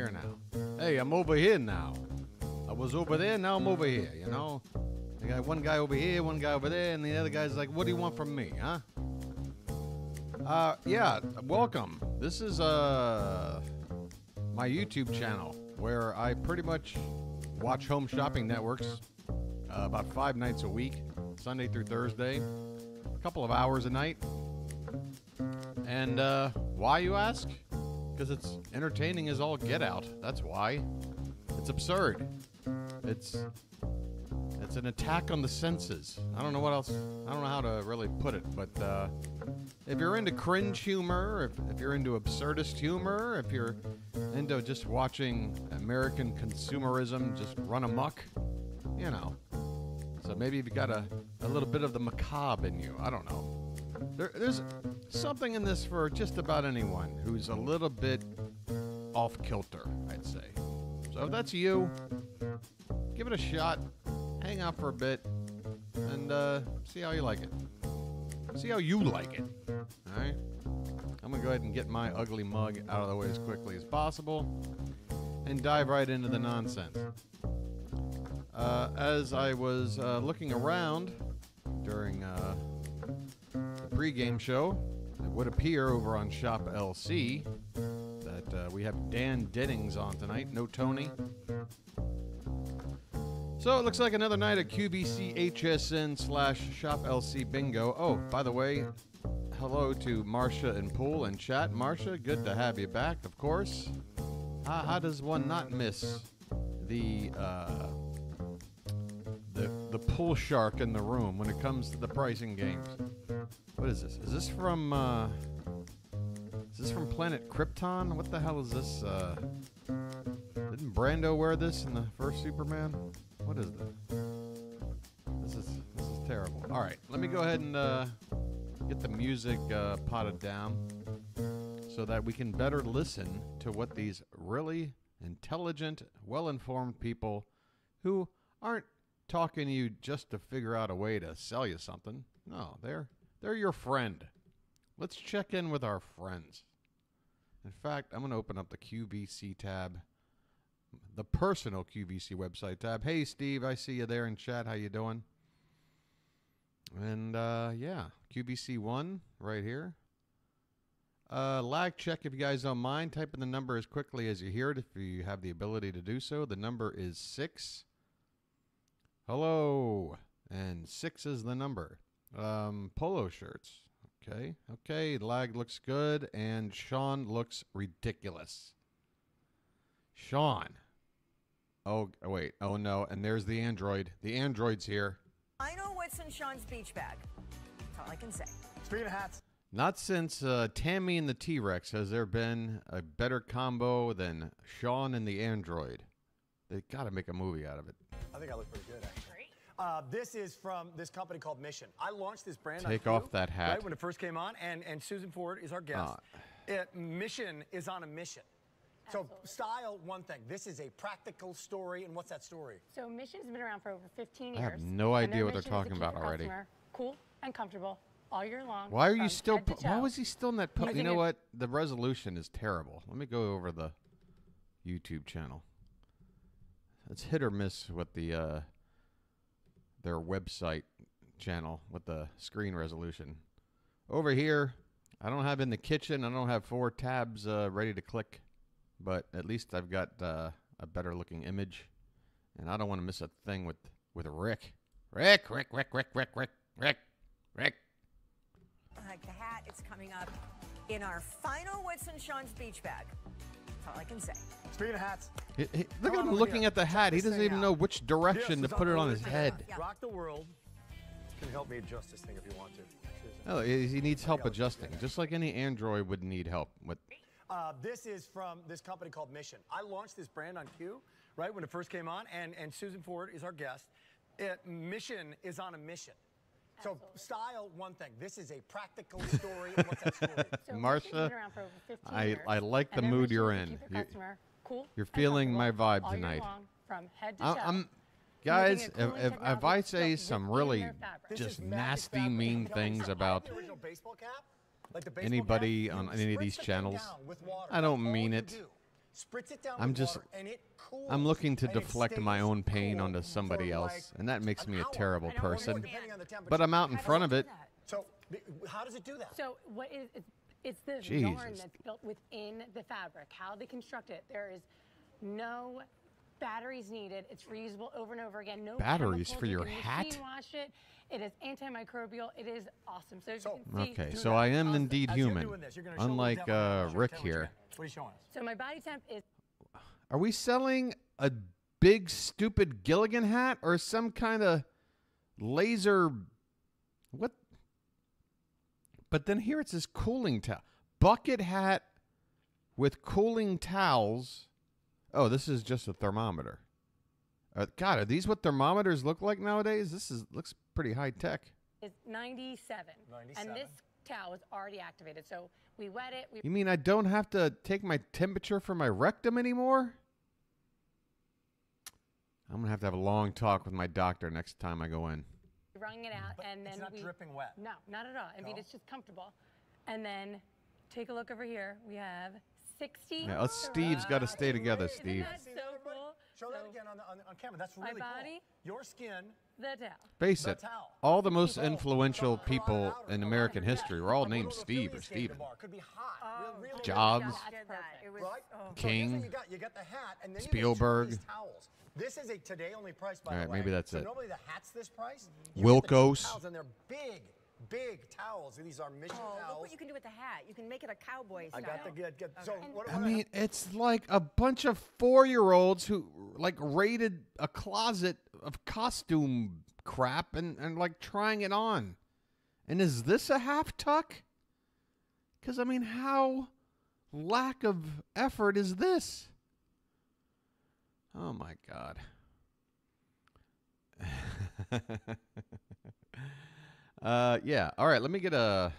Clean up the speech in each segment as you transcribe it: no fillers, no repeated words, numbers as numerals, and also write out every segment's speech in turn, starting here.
here now. Hey, I'm over here now. I was over there, now I'm over here, you know? I got one guy over here, one guy over there, and the other guy's like, what do you want from me, huh? Yeah, welcome. This is, my YouTube channel, where I pretty much watch home shopping networks about 5 nights a week, Sunday through Thursday, a couple of hours a night. And why, you ask? Because it's entertaining as all get out. That's why. It's absurd. It's an attack on the senses. I don't know what else. I don't know how to really put it, but if you're into cringe humor, if you're into absurdist humor, if you're into just watching American consumerism just run amok, you know. So maybe you've got a little bit of the macabre in you. I don't know. There's something in this for just about anyone who's a little bit off kilter, I'd say. So if that's you, give it a shot. Hang out for a bit and see how you like it. See how you like it. All right? I'm going to go ahead and get my ugly mug out of the way as quickly as possible and dive right into the nonsense. As I was looking around during the pregame show, it would appear over on Shop LC that we have Dan Dennings on tonight. No Tony. So it looks like another night at QVC HSN / Shop LC Bingo. Oh, by the way, hello to Marcia and Pool and chat. Marcia, good to have you back, of course. How does one not miss the pool shark in the room when it comes to the pricing games? What is this? Is this from Planet Krypton? What the hell is this? Didn't Brando wear this in the first Superman? What is this? This is terrible. All right, let me go ahead and get the music potted down so that we can better listen to what these really intelligent, well-informed people who aren't talking to you just to figure out a way to sell you something. No, they're your friend. Let's check in with our friends. In fact, I'm going to open up the QVC tab. The personal QVC website tab. Hey, Steve, I see you there in chat. How you doing? And, yeah, QVC1 right here. Lag check if you guys don't mind. Type in the number as quickly as you hear it if you have the ability to do so. The number is 6. Hello. And 6 is the number. Polo shirts. Okay. Okay, lag looks good. And Sean looks ridiculous. Sean. Oh, wait. Oh, no. And there's the Android. The Android's here. I know what's in Sean's beach bag. That's all I can say. Speaking of hats. Not since Tammy and the T-Rex has there been a better combo than Sean and the Android. They got to make a movie out of it. I think I look pretty good, actually. Great. This is from this company called Mission. I launched this brand Take on off that hat. Right when it first came on, and Susan Ford is our guest. Mission is on a mission. So style, one thing. This is a practical story, and what's that story? So Mission's been around for over 15 years. I have no idea what they're talking about already. Cool and comfortable all year long. Why are you still? Why was he still in that? You know it. what? The resolution is terrible. Let me go over the YouTube channel. It's hit or miss with the their website channel with the screen resolution. Over here, I don't have in the kitchen. I don't have 4 tabs ready to click. But at least I've got a better looking image, and I don't want to miss a thing with Rick. Rick. Like the hat, it's coming up in our final What's in Sean's beach bag. That's all I can say. Speaking of hats. Look at him looking at the hat. He doesn't even know which direction to put it on his head. Yeah. Rock the world. You can help me adjust this thing if you want to. Oh, he needs help adjusting, just like any Android would need help with. This is from this company called Mission. I launched this brand on Q, right when it first came on, and Susan Ford is our guest. Mission is on a mission. So style, one thing. This is a practical story. And what's that story? So Marcia, I like the mood you're in. You're feeling my vibe tonight. From head to toe. Guys, if I say some really just nasty, mean things about anybody on any of these channels, I don't mean it. spritz it down I'm with just- water, and it cools. I'm looking to and it deflect my stays own pain cool onto somebody for, else, like, and that makes an me a hour. terrible I don't person. understand. Depending on the temperature. But I'm out in How front does of it it. do that? So how does it do that? So what is it's the Jesus. yarn that's built within the fabric. How they construct it. There is no batteries needed. It's reusable over and over again. No Batteries chemicals. for You your can hat? Machine wash it. It is antimicrobial. It is awesome. So, as So- you can see, Okay, Do so that. I am As indeed you're human, doing this, you're gonna show a little unlike demo. Show me Rick what you here. got. What are you showing us? so my body temp is Are we selling a big stupid Gilligan hat or some kind of laser? What? But then here it says cooling towel, bucket hat with cooling towels. Oh, this is just a thermometer. God, are these what thermometers look like nowadays? Looks pretty high tech. 97. 97. And this towel is already activated. So we wet it. We You mean I don't have to take my temperature for my rectum anymore? I'm gonna have to have a long talk with my doctor next time I go in. wrung it out, But and then it's not we dripping wet. No, not at all. I mean, No? it's just comfortable. And then take a look over here. We have 60. Yeah, us Steve's got to stay together, Great. Steve. Isn't that See so that, everybody? cool? Show that So, again on camera. That's my really body. cool. Your skin, The towel. Face the it, towel. all the most So, influential so people outer, in outer, American outer. history were all Like a named little Steve or Phillies skating Steven. bar. Could be hot. Really Jobs. Did That's that. perfect. It was, Right? oh. King. So here's what you got the hat, and then Spielberg. you get these towels. This is a today only price, by All the right, way. maybe that's so it. normally the hat's this price. You get the cheap Wilco's. towels, and they're big, big towels. These are Mission Oh, look towels. what you can do with the hat. You can make it a cowboy I style. got the good. So what I mean, it's like a bunch of 4-year-olds who like raided a closet of costume crap and like trying it on. And is this a half tuck? Because I mean, how lack of effort is this? Oh my God. Yeah. All right. Let me get a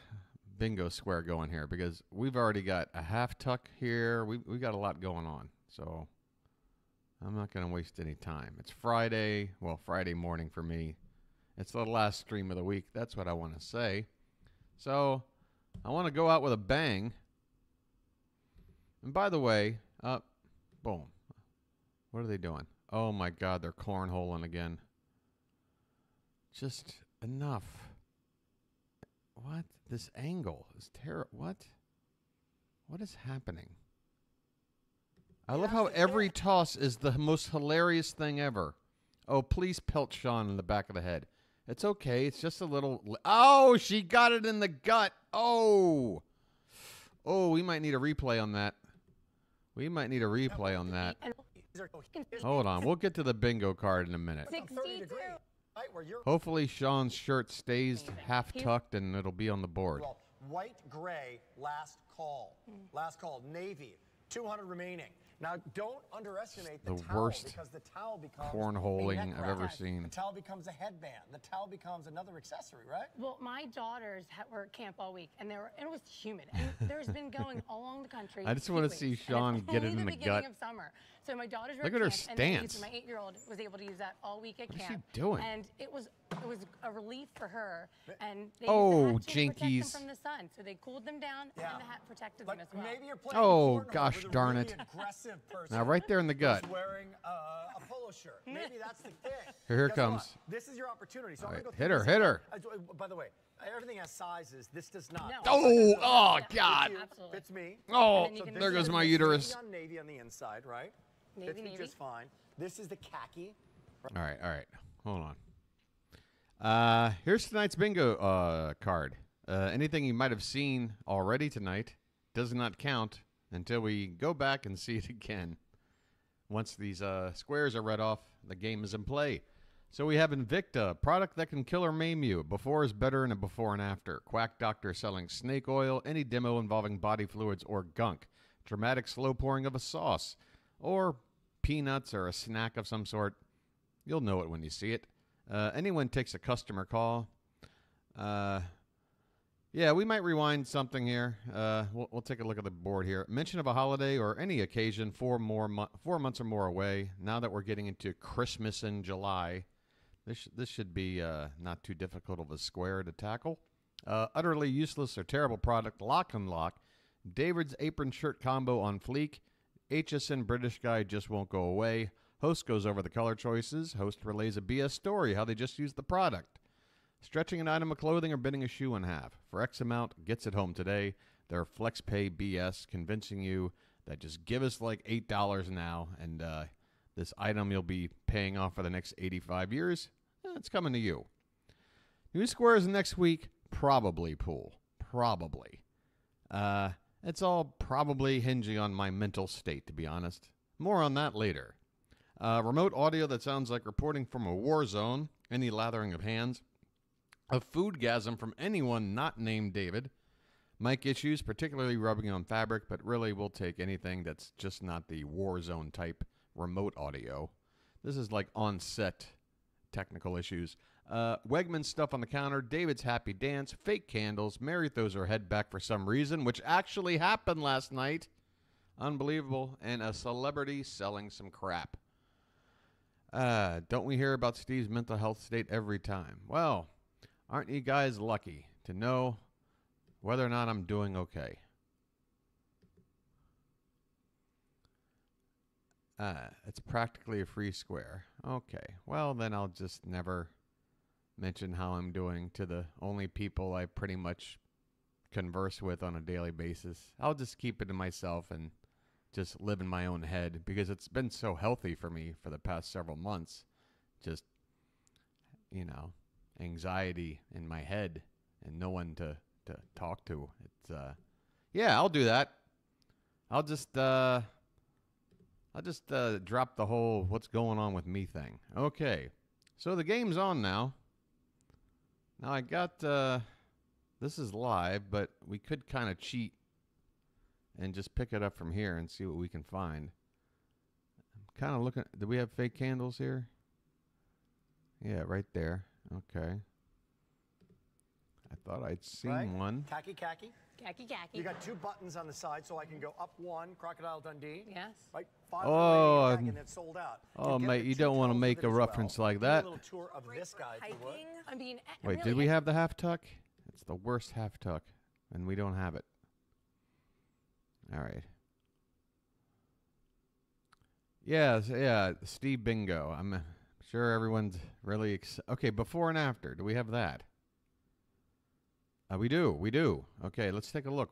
bingo square going here because we've already got a half tuck here. We got a lot going on. So I'm not going to waste any time. It's Friday. Well, Friday morning for me. It's the last stream of the week. That's what I want to say. So I want to go out with a bang. And by the way, boom. What are they doing? Oh my God, they're cornholing again. Just enough. What? This angle is terrible. What? What is happening? I love how every toss is the most hilarious thing ever. Oh, please pelt Sean in the back of the head. It's okay. It's just a little. Oh, she got it in the gut. Oh. Oh, we might need a replay on that. We might need a replay on that. Hold on. We'll get to the bingo card in a minute. 62. Right, where you're Hopefully Sean's shirt stays half tucked and it'll be on the board. well, white, gray, last call. Last call, navy, 200 remaining. Now, don't underestimate the The towel worst because the towel becomes cornholing a neck I've wrap. ever seen. The towel becomes a headband. The towel becomes another accessory, right? Well, my daughters were at camp all week, and it was humid. And there's been going all along the country. I just heat wanna waves, see and Sean it's get it only in the beginning gut. Of summer. So my daughters were Look at at her camp, and they used stance. to- my 8-year-old was able to use that all week at What is camp. she doing? And it was a relief for her. And they Oh, used the hat to protect jinkies. them from the sun. So they cooled them down, Yeah. and the hat protected Like them as well. maybe you're playing Oh, cornhole gosh with a darn really it. aggressive person. Now, right there in the gut. who's wearing a polo shirt. Maybe that's the thing. Here it Guess comes. what? This is your opportunity. So All I'm right, gonna go hit through her, this hit again. By the way, everything has sizes. This does not. No. Oh, oh, Yeah. God. Absolutely. Fits me. Oh, And then you can there see goes it. my Navy uterus. on navy on the inside, right? Navy, Fits me navy. just fine. This is the khaki. All right. Hold on. Here's tonight's bingo card. Anything you might have seen already tonight does not count until we go back and see it again. Once these squares are read off, the game is in play. So we have Invicta, product that can kill or maim you. Before is better and a before and after. Quack Doctor selling snake oil, any demo involving body fluids or gunk. Dramatic slow pouring of a sauce. Or peanuts or a snack of some sort. You'll know it when you see it. Anyone takes a customer call. Yeah, we might rewind something here. We'll take a look at the board here. Mention of a holiday or any occasion 4 months or more away. Now that we're getting into Christmas in July, this should be not too difficult of a square to tackle. Utterly useless or terrible product, Lock and Lock. David's apron shirt combo on fleek. HSN British guy just won't go away. Host goes over the color choices. Host relays a BS story, how they just used the product. Stretching an item of clothing or bending a shoe in half. For X amount, gets it home today. Their flex pay BS, convincing you that just give us like $8 now, and this item you'll be paying off for the next 85 years, it's coming to you. New squares next week, probably pool. Probably. It's all probably hinging on my mental state, to be honest. More on that later. Remote audio that sounds like reporting from a war zone. Any lathering of hands. A foodgasm from anyone not named David. Mic issues, particularly rubbing on fabric, but really we'll take anything that's just not the war zone type remote audio. This is like on-set technical issues. Wegman stuff on the counter, David's happy dance, fake candles, Mary throws her head back for some reason, which actually happened last night. Unbelievable. And a celebrity selling some crap. Don't we hear about Steve's mental health state every time? Well, aren't you guys lucky to know whether or not I'm doing okay? It's practically a free square. Okay, well then I'll just never mention how I'm doing to the only people I pretty much converse with on a daily basis. I'll just keep it to myself and just live in my own head, because it's been so healthy for me for the past several months. Just, you know, anxiety in my head and no one to talk to. It's yeah, I'll do that. I'll just drop the whole what's going on with me thing. Okay, so the game's on now. Now I got this is live, but we could kind of cheat and just pick it up from here and see what we can find. I'm kind of looking. Do we have fake candles here? Yeah, right there. Okay. I thought I'd seen one. Khaki. Khaki. You got two buttons on the side, so I can go up one, Crocodile Dundee. Yes. Right. Oh, and it's sold out. Oh, mate, you don't want to make a reference like that. A little tour of this guy, if you would. I mean, Wait, really, did we have the half tuck? It's the worst half tuck, and we don't have it. All right. Yeah, Steve Bingo. I'm sure everyone's really okay, before and after. Do we have that? We do. Okay, let's take a look.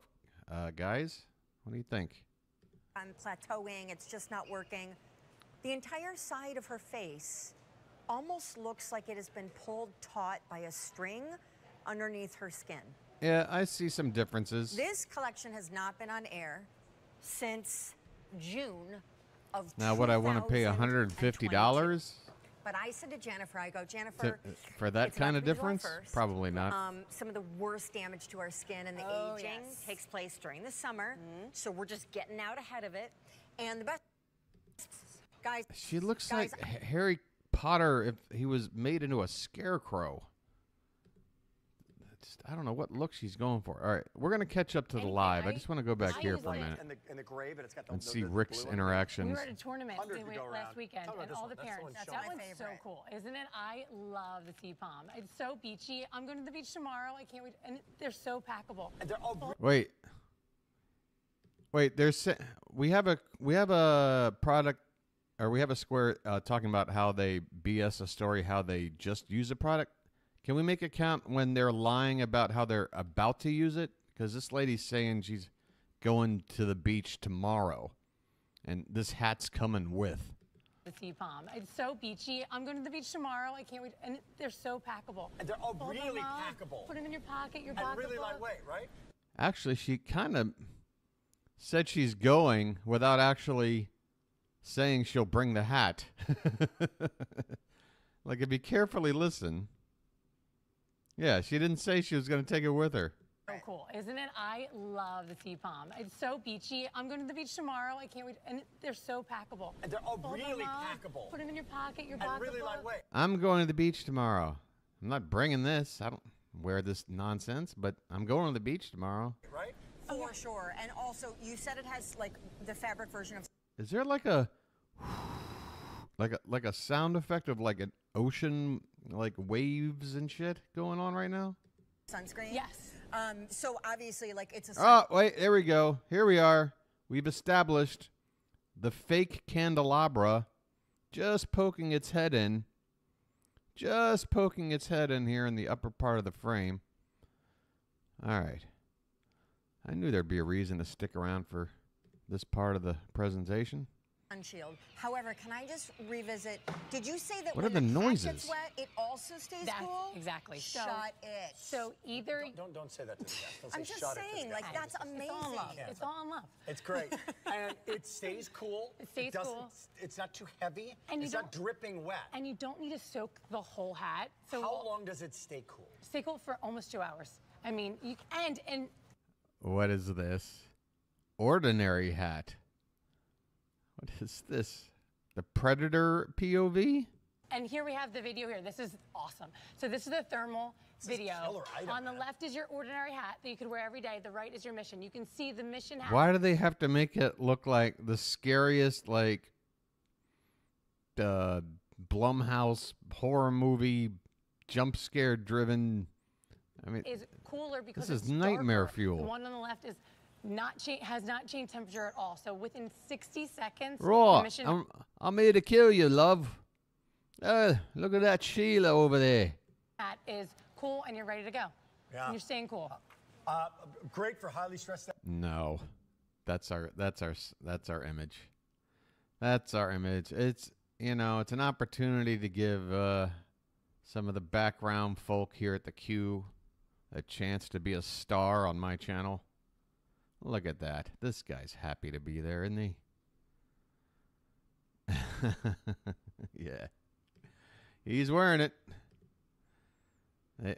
Guys, what do you think? I'm plateauing. It's just not working. The entire side of her face almost looks like it has been pulled taut by a string underneath her skin. Yeah, I see some differences. This collection has not been on air since June of Now, what, I want to pay $150? But I said to Jennifer, I go, Jennifer, for that it's kind of about to be July difference? 1st. Probably not. Some of the worst damage to our skin and the aging takes place during the summer. So we're just getting out ahead of it. And the best, guys. She looks like Harry Potter if he was made into a scarecrow. I don't know what look she's going for. All right, we're going to catch up to the live. I just want to go back here for a minute and see Rick's interactions. We were at a tournament last weekend, and all the parents. That one's so cool, isn't it? I love the sea palm. It's so beachy. I'm going to the beach tomorrow. I can't wait. And they're so packable. Wait. We have a product, or we have a square talking about how they BS a story, how they just use a product. Can we make a count when they're lying about how they're about to use it? Because this lady's saying she's going to the beach tomorrow, and this hat's coming with. The sea palm. It's so beachy. I'm going to the beach tomorrow. I can't wait. And they're so packable. And they're really packable. Put them in your pocket. Your and really lightweight, right? Actually, she kind of said she's going without actually saying she'll bring the hat. Like, if you carefully listen. Yeah, she didn't say she was going to take it with her. So cool, isn't it? I love the sea palm. It's so beachy. I'm going to the beach tomorrow. I can't wait. And they're so packable. And they're really packable. Put them in your pocket, your and really lightweight. I'm going to the beach tomorrow. I'm not bringing this. I don't wear this nonsense, but I'm going to the beach tomorrow. Right? For sure. And also, you said it has like the fabric version of. Is there like a sound effect of like an ocean, like waves and shit going on right now? Sunscreen? Yes. So obviously, like, it's a. Oh, wait, there we go. Here we are. We've established the fake candelabra just poking its head in. Just poking its head in here in the upper part of the frame. All right. I knew there'd be a reason to stick around for this part of the presentation. Shield. However, can I just revisit? Did you say that what when are the hat noises? gets wet, it also stays cool? Exactly. Shut it. So either Don't say that to the guest. Don't I'm say just shut it to the saying, guest. like that's amazing. It's all in love. It's all in love. It's great. And it stays cool. It stays cool. It's not too heavy. And it's not dripping wet. And you don't need to soak the whole hat. So how long does it stay cool? Stay cool for almost 2 hours. I mean, you and what is this? Ordinary hat. What is this? The Predator POV? And here we have the video here. This is awesome. So this is the thermal video. On the left is your ordinary hat that you could wear every day. The right is your mission. You can see the mission hat. Why do they have to make it look like the scariest, like, Blumhouse horror movie, jump scare driven? I mean, is cooler because this it's is nightmare darker. fuel. The one on the left is has not changed temperature at all. So within 60 seconds, Raw, the mission I'm here to kill you, love. Look at that Sheila over there. hat is cool and you're ready to go. Yeah. And you're staying cool. Great for highly stressed. No, that's our image. That's our image. It's, you know, it's an opportunity to give some of the background folk here at the Q a chance to be a star on my channel. Look at that. This guy's happy to be there, isn't he? Yeah. He's wearing it.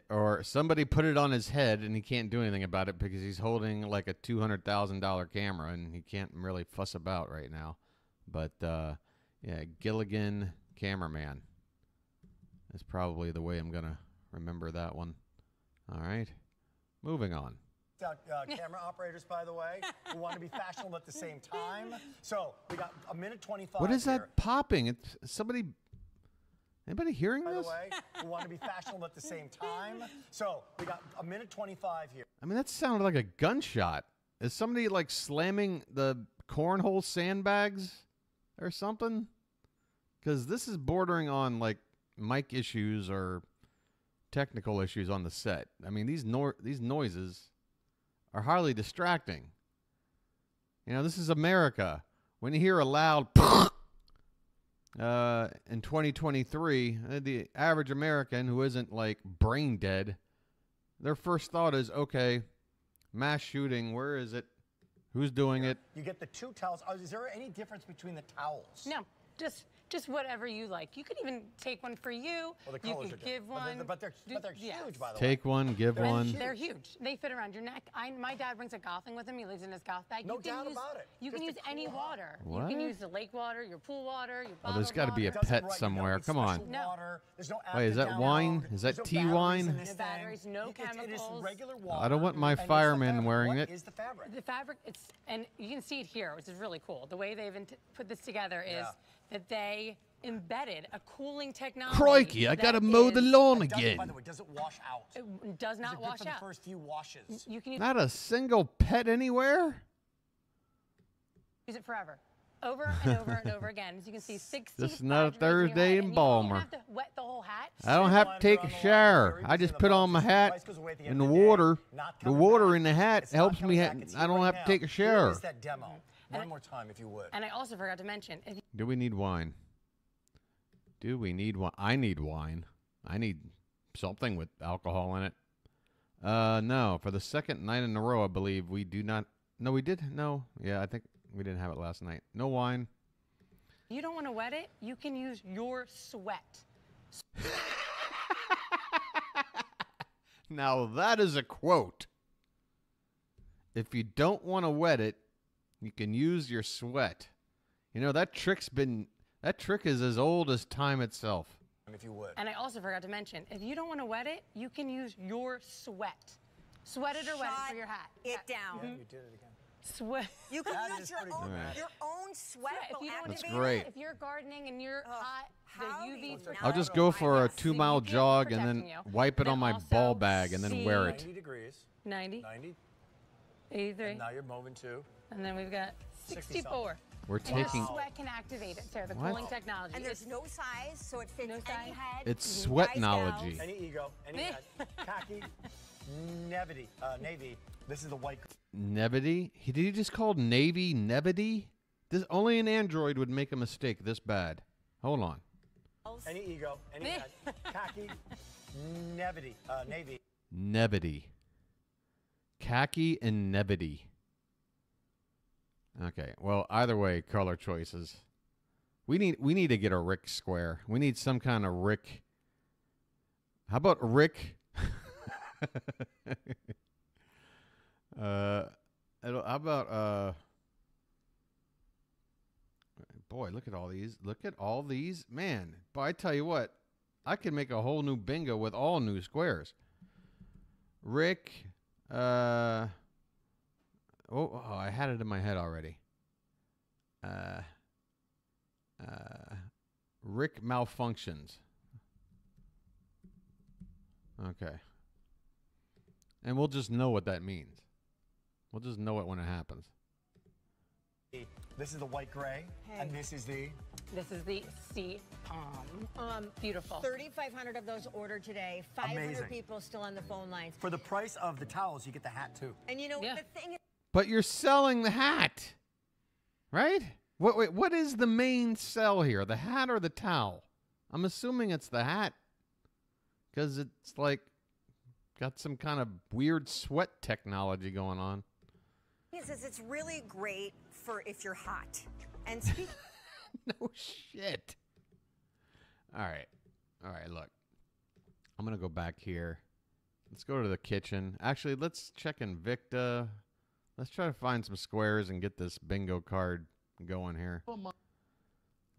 Or somebody put it on his head and he can't do anything about it because he's holding like a $200,000 camera and he can't really fuss about right now. But, yeah, Gilligan cameraman is probably the way I'm going to remember that one. All right. Moving on. Camera operators, by the way, who want to be fashionable at the same time. So we got a minute 25. What is here. that popping? It's somebody. Anybody hearing By this? the way, who want to be fashionable at the same time. So we got a minute 25 here. I mean, that sounded like a gunshot. Is somebody like slamming the cornhole sandbags or something? Because this is bordering on like mic issues or technical issues on the set. I mean, these noises are hardly distracting. You know, this is America. When you hear a loud in 2023, the average American who isn't like brain dead, their first thought is, okay, mass shooting, where is it? Who's doing it? You get the two towels. Is there any difference between the towels? No, just whatever you like. You could even take one for you. Well, the you colors could are give different. one. But they're huge, by the way. Take one, give one. They're huge. They fit around your neck. My dad brings a golfing with him. He lives in his golf bag. No doubt about it. You can use any water. What? You can use the lake water, your pool water, your bottled there's got to be a water. pet somewhere. Come on. No. There's no Wait, is that wine? Is that tea wine? No batteries, no chemicals. It is regular water. I don't want my fireman wearing it. What is the fabric? The fabric, and you can see it here, which is really cool. The way they've put this together is that they embedded a cooling technology. Crikey, I got to mow the lawn again. By the way, does it wash out? It does not wash for out. The first few washes. You can use Not a single pet anywhere? it forever. Over and over and over again. As you can see, 60 This is not a Thursday in Balmer. You don't have to wet the whole hat. I don't have to take a shower. I just put on my hat and the water. The water in the hat helps me. I don't have to take a shower. Here is that demo. One more time, if you would. And I also forgot to mention, Do we need wine? Do we need wine? I need wine. I need something with alcohol in it. No. For the second night in a row, I believe we do not. No, we did. No. Yeah, I think we didn't have it last night. No wine. you don't want to wet it, you can use your sweat. Now that is a quote. If you don't want to wet it, you can use your sweat. You know, that trick is as old as time itself. If you would. And I also forgot to mention, if you don't want to wet it, you can use your sweat. Sweat it or wet it for your hat. It down. Yeah, you did it again. Sweat. You can That use is your pretty own, good, man. your own sweat. If you don't That's want great. If you're gardening and you're hot, the how do UV. you know? I'll just go for a Yes. 2-mile UV jog and protecting then you. wipe it Then on my also ball bag and then see- wear it. 90 degrees. 90, 90. 83, And now you're moving to and then we've got 60 64. We're taking. Sweat can activate it, so the cooling technology. And there's no size, so it fits any head. It's sweatnology. Any ego, any head. Khaki, navy. This is the white. Nebity? Did he just call Navy Nebity? This only an Android would make a mistake this bad. Hold on. Any ego, any head. Khaki, navy. Nebity. Khaki and Nebity. Okay. Well, either way, color choices. We need to get a Rick square. We need some kind of Rick. How about Rick? How about boy, look at all these. Look at all these. Man, but I tell you what, I could make a whole new bingo with all new squares. Rick, I had it in my head already. Rick malfunctions. Okay. And we'll just know what that means. We'll just know it when it happens. This is the white gray, and this is the sea palm. Beautiful. 3,500 of those ordered today. 500 people still on the phone lines. For the price of the towels, you get the hat too. And you know the thing is, but you're selling the hat, right? What is the main sell here? The hat or the towel? I'm assuming it's the hat, because it's like got some kind of weird sweat technology going on. He says it's really great for if you're hot. And no shit. All right, look. I'm going to go back here. Let's go to the kitchen. Actually, let's check Invicta. Let's try to find some squares and get this bingo card going here.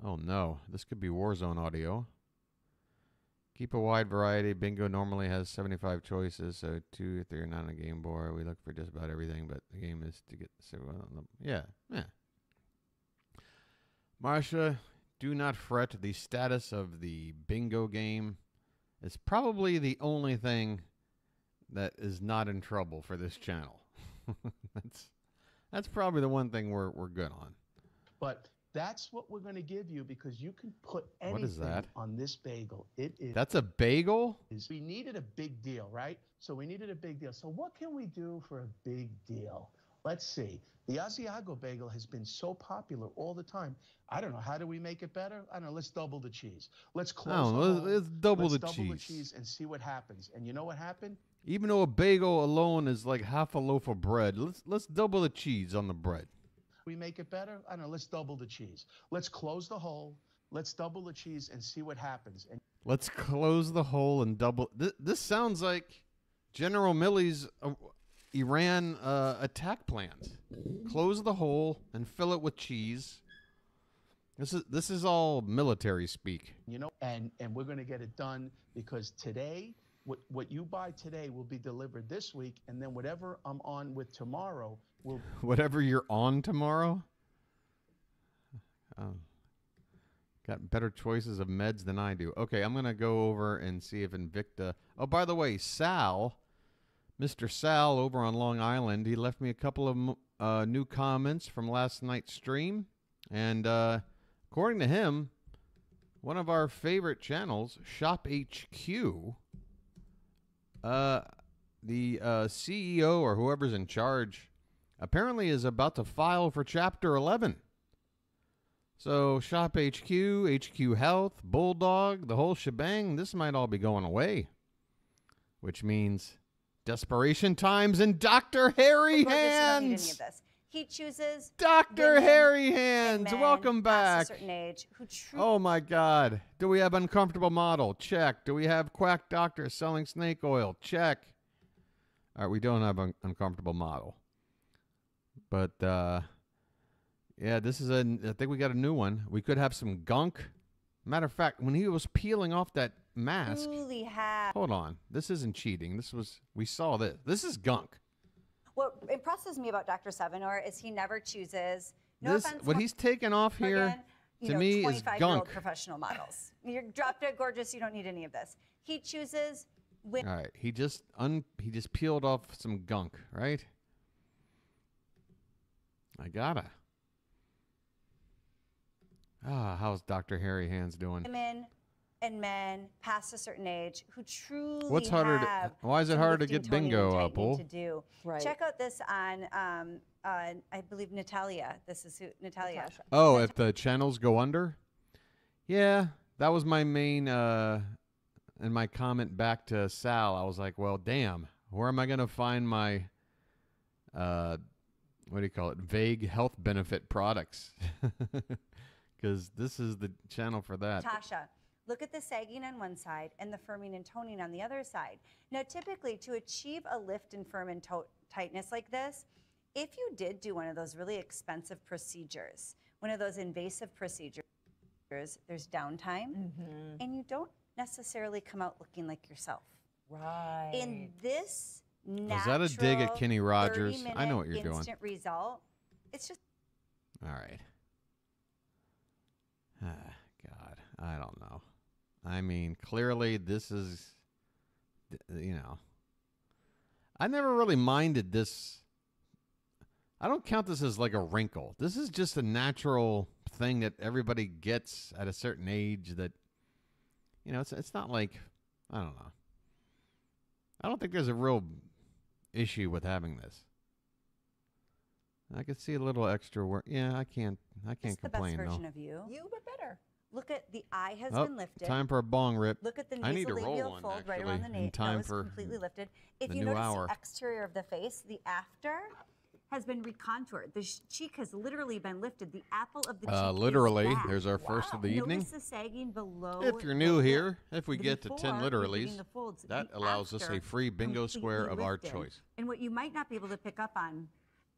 Oh, no. This could be Warzone audio. Keep a wide variety. Bingo normally has 75 choices, so 2 if you're not on a Game Boy. We look for just about everything, but the game is to get... Yeah. Marsha, do not fret. The status of the bingo game is probably the only thing that is not in trouble for this channel. That's probably the one thing we're good on. But that's what we're going to give you, because you can put anything on this bagel. It is. That's a bagel? We needed a big deal, right? So we needed a big deal. So what can we do for a big deal? Let's see. The Asiago bagel has been so popular all the time. I don't know. How do we make it better? I don't know. Let's double the cheese. Let's close let's double the cheese and see what happens. And you know what happened? Even though a bagel alone is like half a loaf of bread, let's double the cheese on the bread. We make it better? I don't know. Let's double the cheese. Let's close the hole. Let's double the cheese and see what happens. And let's close the hole and double. This sounds like General Milley's Iran attack plans. Close the hole and fill it with cheese. This is all military speak. You know, and we're going to get it done, because today, what you buy today will be delivered this week, and then whatever I'm on with tomorrow will... Whatever you're on tomorrow? Got better choices of meds than I do. Okay, I'm going to go over and see if Invicta... Oh, by the way, Sal, Mr. Sal over on Long Island, he left me a couple of new comments from last night's stream. And according to him, one of our favorite channels, Shop HQ... the CEO or whoever's in charge apparently is about to file for Chapter 11. So Shop HQ, HQ Health, Bulldog, the whole shebang, this might all be going away. Which means desperation times and Dr. Hairy Hands. He chooses Dr. Hairy Hands. Welcome back. A certain age who oh my God. Do we have uncomfortable model? Check. Do we have quack doctor selling snake oil? Check. All right, we don't have an uncomfortable model. But yeah, this is I think we got a new one. We could have some gunk. Matter of fact, when he was peeling off that mask. Hold on. This isn't cheating. We saw this. This is gunk. What impresses me about Dr. Sevenor is he never chooses. What he's taking off here, to me, is gunk. Professional models. You're drop dead gorgeous. You don't need any of this. He chooses. All right. He just peeled off some gunk, right? I gotta. How's Dr. Hairy Hands doing? Women and men past a certain age who truly What's harder? Why is it harder to get bingo up? To do. Right. Check out this on, I believe Natalia. This is Natalia. Oh, if the channels go under? Yeah, that was my main, and my comment back to Sal. I was like, well, damn, where am I going to find my, what do you call it, vague health benefit products? Because this is the channel for that. Tasha. Look at the sagging on one side and the firming and toning on the other side. Now, typically, to achieve a lift and firm and tightness like this, if you did do one of those really expensive procedures, one of those invasive procedures, there's downtime, and you don't necessarily come out looking like yourself. Right. In this natural, is that a dig at Kenny Rogers? I know what you're doing. Instant result. It's just. All right. God, I don't know. I mean, clearly this is, you know, I never really minded this. I don't count this as like a wrinkle. This is just a natural thing that everybody gets at a certain age that, you know, it's not like, I don't know. I don't think there's a real issue with having this. I could see a little extra work. Yeah, I can't complain. The best version though. of you. You, but better. Look at the eye has been lifted. Time for a bong rip. Look at the I need to roll nasolabial one, fold right around the in time nose, for completely lifted. If the you new notice hour. the exterior of the face, the after has been recontoured. The cheek has literally been lifted. The apple of the cheek literally, is back. there's our first of the evening. Notice the sagging below. If you're new here, if we the get to before, 10 literallys, the folds, that the allows us after, a free bingo square of our lifted. choice. And what you might not be able to pick up on,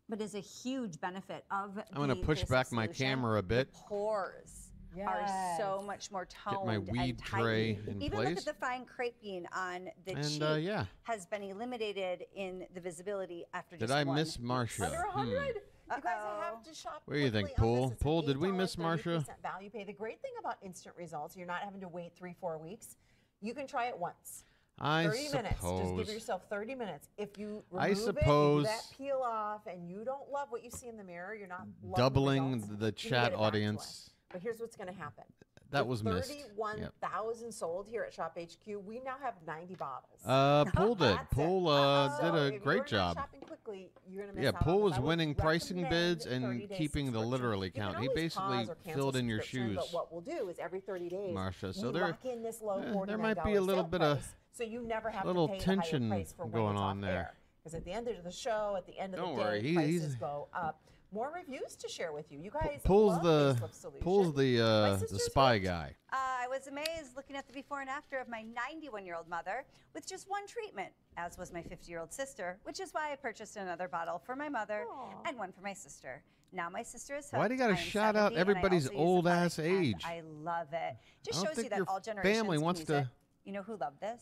but is a huge benefit of I'm going to push back my camera a bit. The pores are so much more toned. Get my weed tray in Even place. look at the fine creping on the cheek. Yeah. Has been eliminated in the visibility after Did just I one miss Marcia? Under 100. You guys have to shop. What do you think, quickly on Pool? this. It's Pool, an did we miss $8.30 Marcia? Value pay. The great thing about instant results, you're not having to wait 3-4 weeks. You can try it once. 30 minutes. Just give yourself 30 minutes. If you remove it, you do that peel off, and you don't love what you see in the mirror, you're not doubling the chat audience. But here's what's going to happen. That was missed. 31,000 sold here at Shop HQ. We now have 90 bottles. Pool did. Pool did a great job. Shopping quickly, you're gonna miss Yeah, out Pool on was this. I would winning pricing recommend bids and 30-day keeping the subscription. literally You can count. He always basically pause or cancel filled in your subscription, shoes. But what we'll do is every 30 days, Marcia, so we there, lock in this low there might be a little sale bit of price, so you never have little to pay tension the higher price for when going it's on off there. air. Because at the end of the show, at the end of Don't the worry, day, prices go up. More reviews to share with you. You guys Pool's love the facelift solution. the spy guy. I was amazed looking at the before and after of my 91-year-old mother with just one treatment, as was my 50-year-old sister, which is why I purchased another bottle for my mother and one for my sister. Now my sister is hooked. Why do you got to I am shout out 70, and I everybody's also use the old product, ass and age? I love it. Just I don't shows you think that your all generations family can wants use to- it. You know who loved this?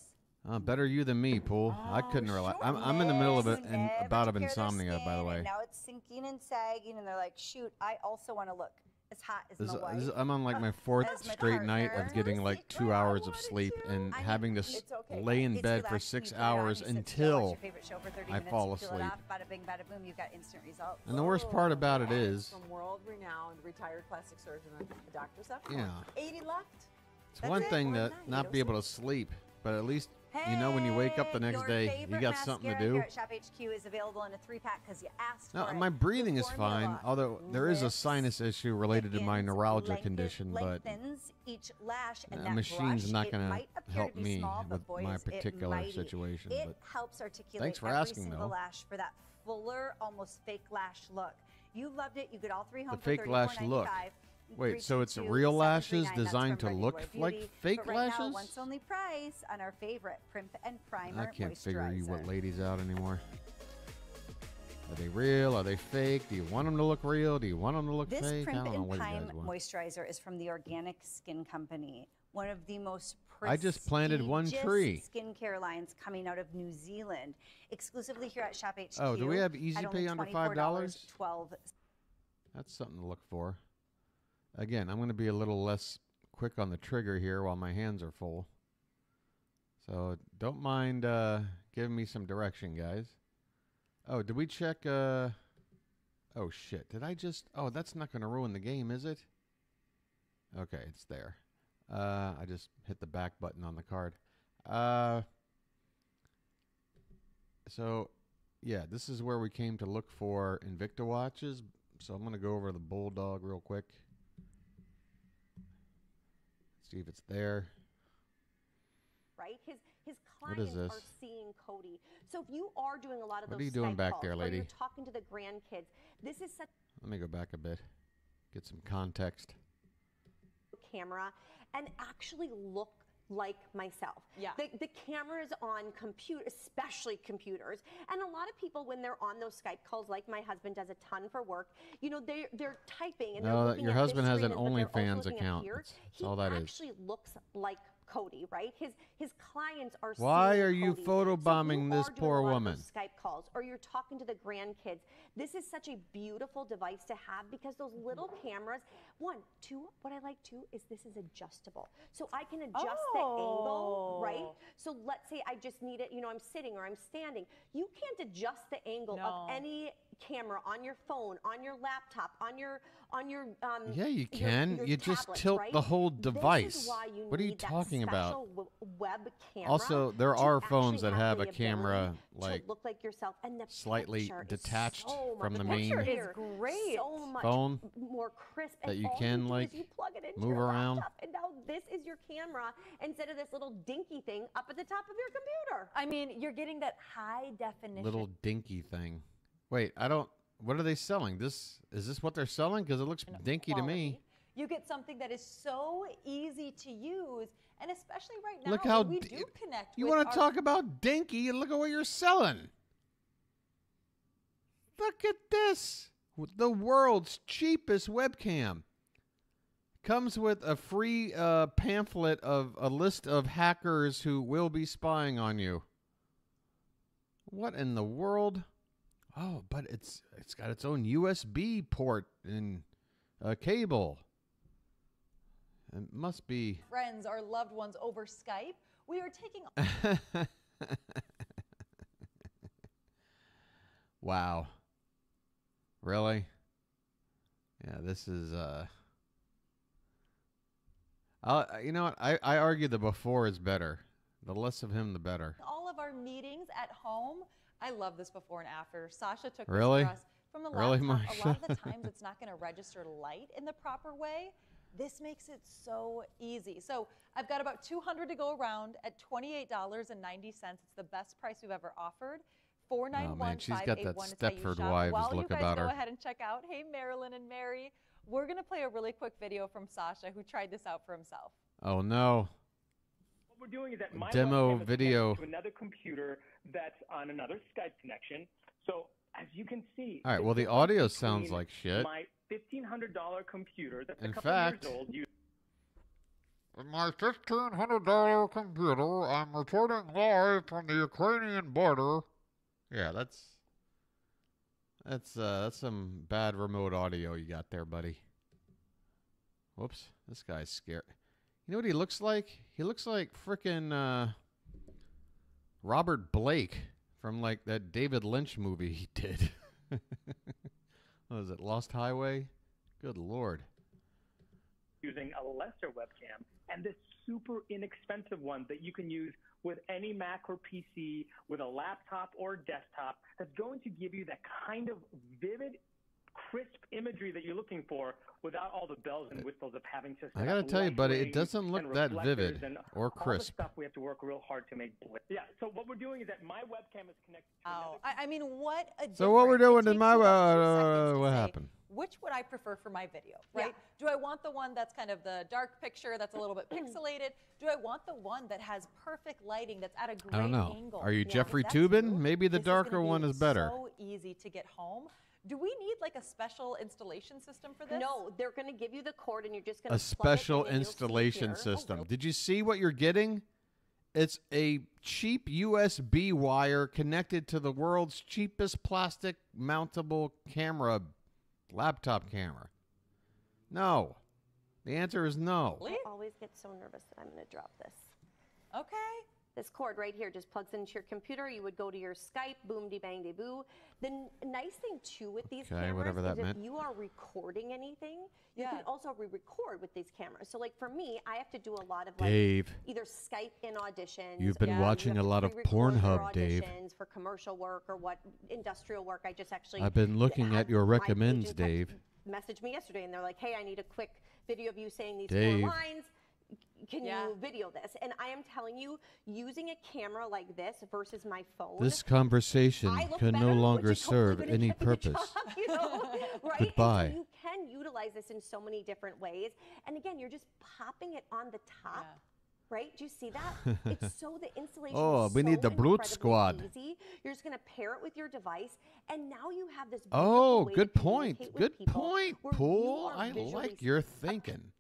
Better you than me, Pool. I couldn't realize. I'm in the middle of it and a bout of insomnia, by the way. And now it's sinking and sagging, and they're like, shoot, I also want to look as hot as my wife. I'm on like my fourth As my straight night partner. of getting like 2 hours of sleep and having to lay in It's bed for relaxing. 6 You put it on, hours you sit still, watch until your favorite show for 30 I minutes, fall you peel it asleep. off, bada bing, bada boom, you've got instant results. And the worst part about it is, From world-renowned retired plastic surgeon, Dr. Seth. Yeah. 80 left. it's one thing to not be able to sleep, but at least you know when you wake up the next Your day, you favorite got something to mascara do. Here at Shop HQ is available in a 3-pack because you asked No, for it. my breathing The is fine, formula although there is a lifts, sinus issue related to my thickens, neuralgia condition, but lengthens each lash, and the that machine's brush, not it going might to appear help to be me small, but with boy, my is it particular mighty. situation. It But helps articulate thanks for every asking, single though. lash for that fuller, almost fake lash look. You loved it. You get all 3 home The fake for lash look. $34.95. Wait, so it's 322 real lashes 739. That's designed from to Revue look Roy like Beauty. fake But right now, lashes? once only price on our favorite Primp and Primer I can't figure you what moisturizer. ladies out anymore. Are they real? Are they fake? Do you want them to look real? Do you want them to look This fake? I Primp don't know and what you Prime guys want. moisturizer is from the Organic Skin Company, one of the most I just planted one prestigious tree. skincare lines coming out of New Zealand, exclusively here at Shop HQ. Oh, do we have Easy at only Pay under $5? $24.12. That's something to look for. Again, I'm going to be a little less quick on the trigger here while my hands are full. So don't mind giving me some direction, guys. Oh, did we check? Oh, shit. Did I just... Oh, that's not going to ruin the game, is it? Okay, it's there. I just hit the back button on the card. So, yeah, this is where we came to look for Invicta watches. So I'm going to go over the Bulldog real quick. See if it's there. Right? His clients are seeing Cody. So if you are doing a lot of those Skype calls, what are you doing back there, lady? Or you're talking to the grandkids, this is such Let me go back a bit. Get some context. Camera and actually look like myself. Yeah. The cameras on especially computers, and a lot of people when they're on those Skype calls, like my husband does a ton for work, you know, they're typing and they're looking your at husband this has an screen, but they're also OnlyFans looking account. Here. That's all that is. He actually looks like Cody, right? His clients are Why seeing are you Cody. photobombing So this poor woman? Skype calls, or you're talking to the grandkids. This is such a beautiful device to have because those little cameras. What I like too is this is adjustable, so I can adjust the angle, right? So let's say I just need it. You know, I'm sitting or I'm standing. You can't adjust the angle of any camera on your phone, on your laptop, on your yeah, you can. You just tilt the whole device. What are you talking about? Web camera also, there are phones that have a camera like look like yourself, and the slightly detached from the main great. So much phone more crisp, that you all can do like is you plug it into move your around. laptop, and now this is your camera instead of this little dinky thing up at the top of your computer. I mean, you're getting that high definition. Little dinky thing. Wait, what are they selling? Is this what they're selling? Because it looks dinky to me. You get something that is so easy to use, and especially right now, look how we do connect. You want to talk about dinky, and look at what you're selling. Look at this. The world's cheapest webcam. Comes with a free pamphlet of a list of hackers who will be spying on you. What in the world? Oh, but it's got its own USB port and a cable. It must be friends or loved ones over Skype. We are taking Wow. Really? Yeah, this is you know what? I argue the before is better. The less of him, the better. all of our meetings at home. I love this before and after. Sasha took this Really? for us from the Really, laptop. Marsha? A lot of the times it's not going to register light in the proper way. This makes it so easy. So I've got about 200 to go around at $28.90. It's the best price we've ever offered. Oh man, she's got that Stepford Wives look about her. While you guys go ahead and check out, hey, Marilyn and Mary, we're going to play a really quick video from Sasha, who tried this out for himself. Oh no. What we're doing is that my demo webcam is video to another computer that's on another Skype connection. So as you can see, all right. Well, the audio sounds like shit. My $1,500 computer that's In a couple fact, years old. In my $1,500 computer, I'm reporting live from the Ukrainian border. Yeah, that's some bad remote audio you got there, buddy. Whoops, this guy's scared. You know what he looks like? He looks like frickin' Robert Blake from like that David Lynch movie he did. What was it, Lost Highway? Good Lord. Using a lesser webcam and this super inexpensive one that you can use with any Mac or PC, with a laptop or desktop, that's going to give you that kind of vivid, crisp imagery that you're looking for without all the bells and whistles of having to set I gotta up tell you, light buddy, it rings doesn't look and that reflectors vivid and or all crisp. the stuff we have to work real hard to make. Yeah, so what we're doing is that my webcam is connected to another. I mean, what a difference. So what we're doing It in takes my you about 2 seconds to what say, happened? Which would I prefer for my video, right? Do I want the one that's kind of the dark picture that's a little bit pixelated? Do I want the one that has perfect lighting that's at a great I don't know. angle? Are you Jeffrey That's Toobin? you. Maybe the This is darker gonna one be is better. So easy to get home. Do we need like a special installation system for this? No, they're going to give you the cord, and you're just going to A special installation system. Did you see what you're getting? It's a cheap USB wire connected to the world's cheapest plastic mountable camera, laptop camera. No. The answer is no. I always get so nervous that I'm going to drop this. Okay. This cord right here just plugs into your computer. You would go to your Skype, boom, de bang, de boo. The nice thing too with these cameras is if you are recording anything, you can also re-record with these cameras. So like for me, I have to do a lot of like either Skype in auditions. You've been watching a lot of Pornhub, Dave. For commercial work or what industrial work. I just actually I've been looking at your recommends, Dave. Messaged me yesterday and they're like, hey, I need a quick video of you saying these 4 lines. Can you video this? And I am telling you, using a camera like this versus my phone. This conversation can no longer serve any purpose. Job, you know, right? Goodbye. And so you can utilize this in so many different ways. And again, you're just popping it on the top. Right? Do you see that? It's so the installation is we need the Brute Squad. Easy. You're just going to pair it with your device, and now you have this. Good point. Good point, Pool. I like your thinking.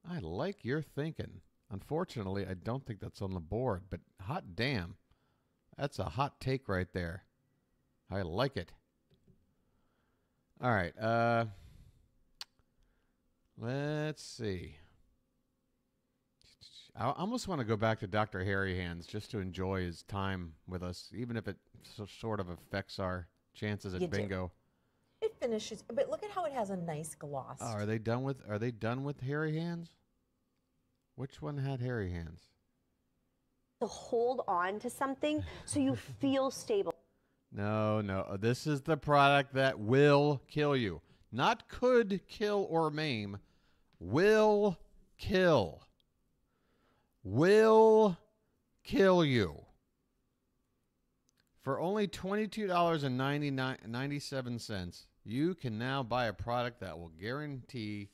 I like your thinking. Unfortunately, I don't think that's on the board, but hot damn. That's a hot take right there. I like it. All right. Let's see. I almost want to go back to Dr. Hairy Hands just to enjoy his time with us, even if it sort of affects our chances at bingo. It finishes, but look at how it has a nice gloss. Oh, are they done with Hairy Hands? Which one had Hairy Hands? To hold on to something so you feel stable. No. This is the product that will kill you. Not could kill or maim. Will kill. Will kill you. For only $22.97, you can now buy a product that will guarantee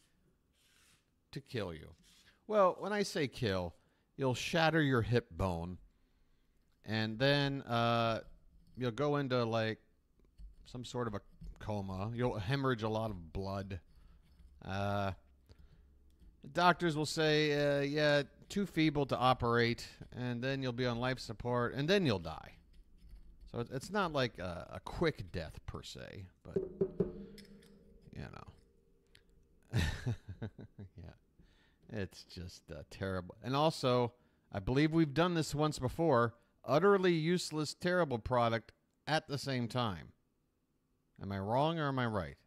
to kill you. Well, when I say kill, you'll shatter your hip bone, and then you'll go into like some sort of a coma. You'll hemorrhage a lot of blood. Doctors will say, yeah, too feeble to operate, and then you'll be on life support, and then you'll die. So it's not like a quick death per se, but, you know. Yeah. It's just terrible. And also, I believe we've done this once before, utterly useless, terrible product at the same time. Am I wrong or am I right?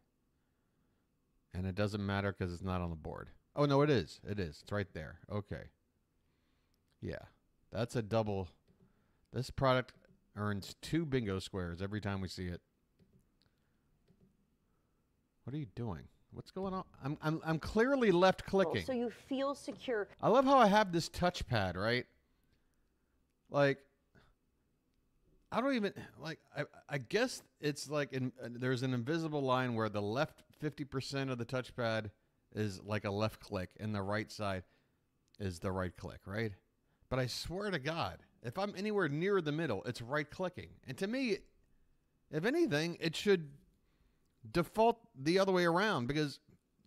And it doesn't matter because it's not on the board. Oh, no, it is. It is. It's right there. Okay. Yeah. That's a double. This product earns 2 bingo squares every time we see it. What are you doing? What's going on? I'm clearly left clicking. So you feel secure. I love how I have this touchpad, right? Like, I don't even, like, I guess it's like, there's an invisible line where the left 50% of the touchpad is like a left click and the right side is the right click, right? But I swear to God, if I'm anywhere near the middle, it's right clicking. And to me, if anything, it should default the other way around, because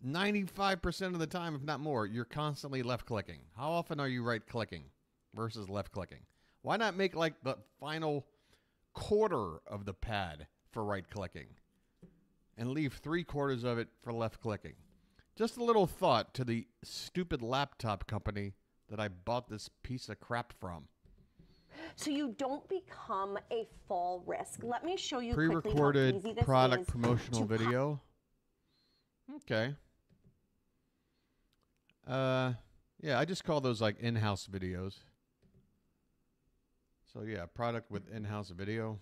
95% of the time, if not more, you're constantly left clicking. How often are you right clicking versus left clicking? Why not make like the final quarter of the pad for right clicking and leave 3/4 of it for left clicking? Just a little thought to the stupid laptop company that I bought this piece of crap from. So you don't become a fall risk. Let me show you pre-recorded quickly how easy this product is promotional video. Okay. Yeah, I just call those like in-house videos. So yeah, product with in-house video.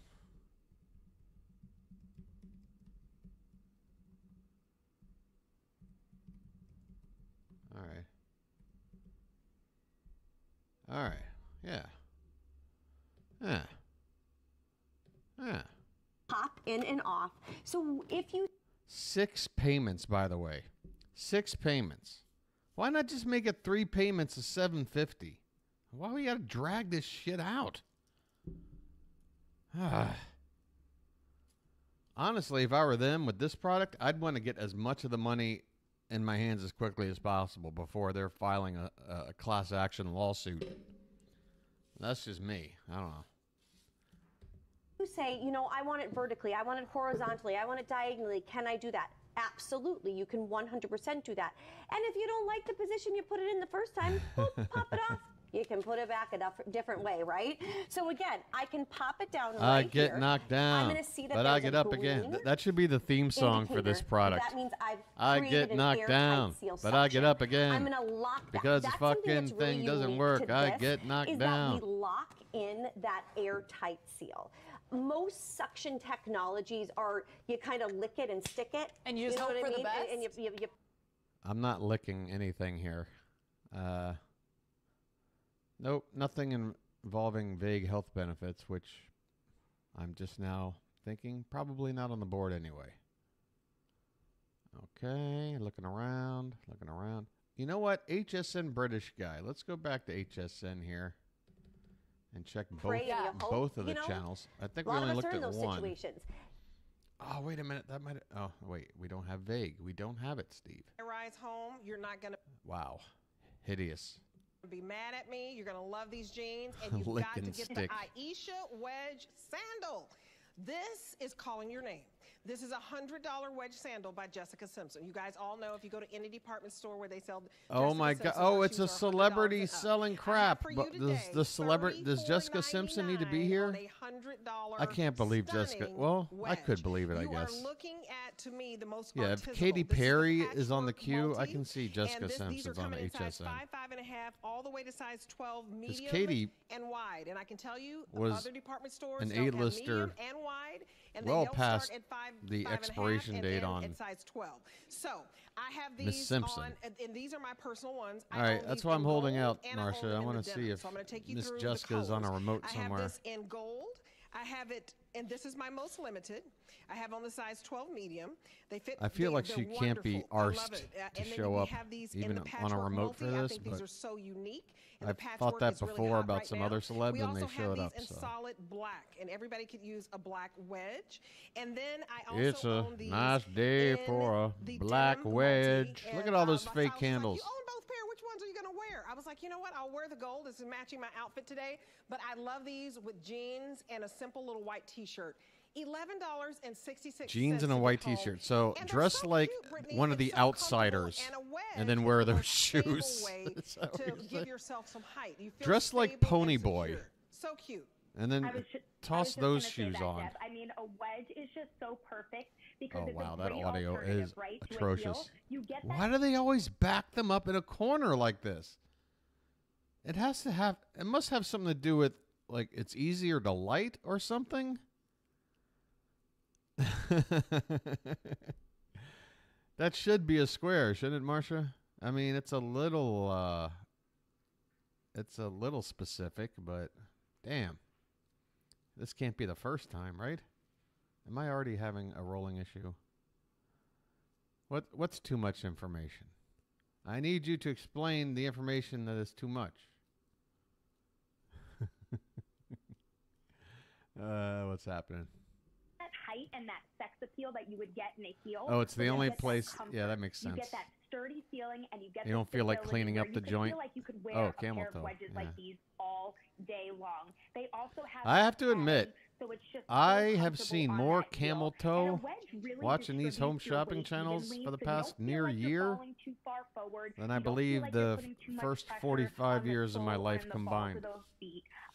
All right. All right. Yeah. Yeah. Yeah. Pop in and off. So if you 6 payments, by the way. 6 payments. Why not just make it 3 payments of $750? Why we gotta drag this shit out? Honestly, if I were them with this product, I'd want to get as much of the money in my hands as quickly as possible before they're filing a class action lawsuit. That's just me. I don't know. You say, you know, I want it vertically, I want it horizontally, I want it diagonally. Can I do that? Absolutely. You can 100% do that. And if you don't like the position you put it in the first time, well, pop it off. You can put it back a different way, right? So again, I can pop it down right I get here. knocked down, I'm gonna see that but I get up again. That should be the theme song for this product. That means I get knocked down, but I get up again. I'm gonna lock that. Because the that's fucking really thing doesn't unique work. to I this, get knocked is down. That we lock in that airtight seal. Most suction technologies are you kind of lick it and stick it. And you just hope for the best? And you I'm not licking anything here. Nope, nothing involving vague health benefits, which I'm just now thinking probably not on the board anyway. Okay, looking around. You know what? HSN British guy. Let's go back to HSN here and check both of the channels. I think we only looked at one. Situations. Oh, wait a minute. That might. Oh, wait. We don't have vague. We don't have it, Steve. Rise home. You're not gonna. Wow, hideous. Be mad at me. You're gonna love these jeans, and you've got to get the Aisha wedge sandal. This is calling your name. This is a $100 wedge sandal by Jessica Simpson. You guys all know if you go to any department store where they sell. Oh my God! Oh, it's a celebrity selling crap. But does Jessica Simpson need to be here? I can't believe Jessica. Well, I could believe it, I guess. You are looking at, to me, the most if Katy Perry is on the queue, I can see Jessica Simpson's on HSN. Size 5, 5.5, all the way to size 12, medium Katy and wide. And I can tell you, was other department stores an don't have A-lister medium and wide, and well they don't past start at 5, the 5.5, expiration date on at size 12. So I have Miss these Simpson. on, and these are my personal ones. All right, that's why I'm holding out, Marcia. I want to see if Miss Jessica's on a remote somewhere. I have this in gold. I have it, and this is my most limited. I have on the size 12 medium. They fit. I feel like she can't be arsed to show up even on a remote for this, but these are so unique. I've thought that before about some other celebs, and they showed up. We also have these in solid black, and everybody could use a black wedge. And then I it's also a own these nice day for a black wedge. Look at all those fake candles. You own both pair. Which ones are you gonna wear? I was like, you know what? I'll wear the gold. This is matching my outfit today. But I love these with jeans and a simple little white T-shirt. $11.66. Jeans and a white T-shirt. So dress like one of the outsiders, and then wear those shoes. To give yourself some height. Dress like Pony Boy. So cute. And then toss those shoes on. I mean, a wedge is just so perfect because oh it's wow, a that great audio is right, atrocious. You get that. Why do they always back them up in a corner like this? It has to have. It must have something to do with like it's easier to light or something. That should be a square, shouldn't it, Marcia? I mean, it's a little specific, but damn. This can't be the first time, right? Am I already having a rolling issue? What's too much information? I need you to explain the information that is too much. What's happening? That height and that sex appeal that you would get in a heel. Oh, it's the only place. Yeah, that makes sense. You get that sturdy feeling, and you get. You don't feel like cleaning up the joint. Feel like you could wear a pair of wedges like these all day long. They also have. I have to admit, so it's just I have seen more camel toe watching these home shopping channels for the past near year than I believe the first 45 years of my life combined.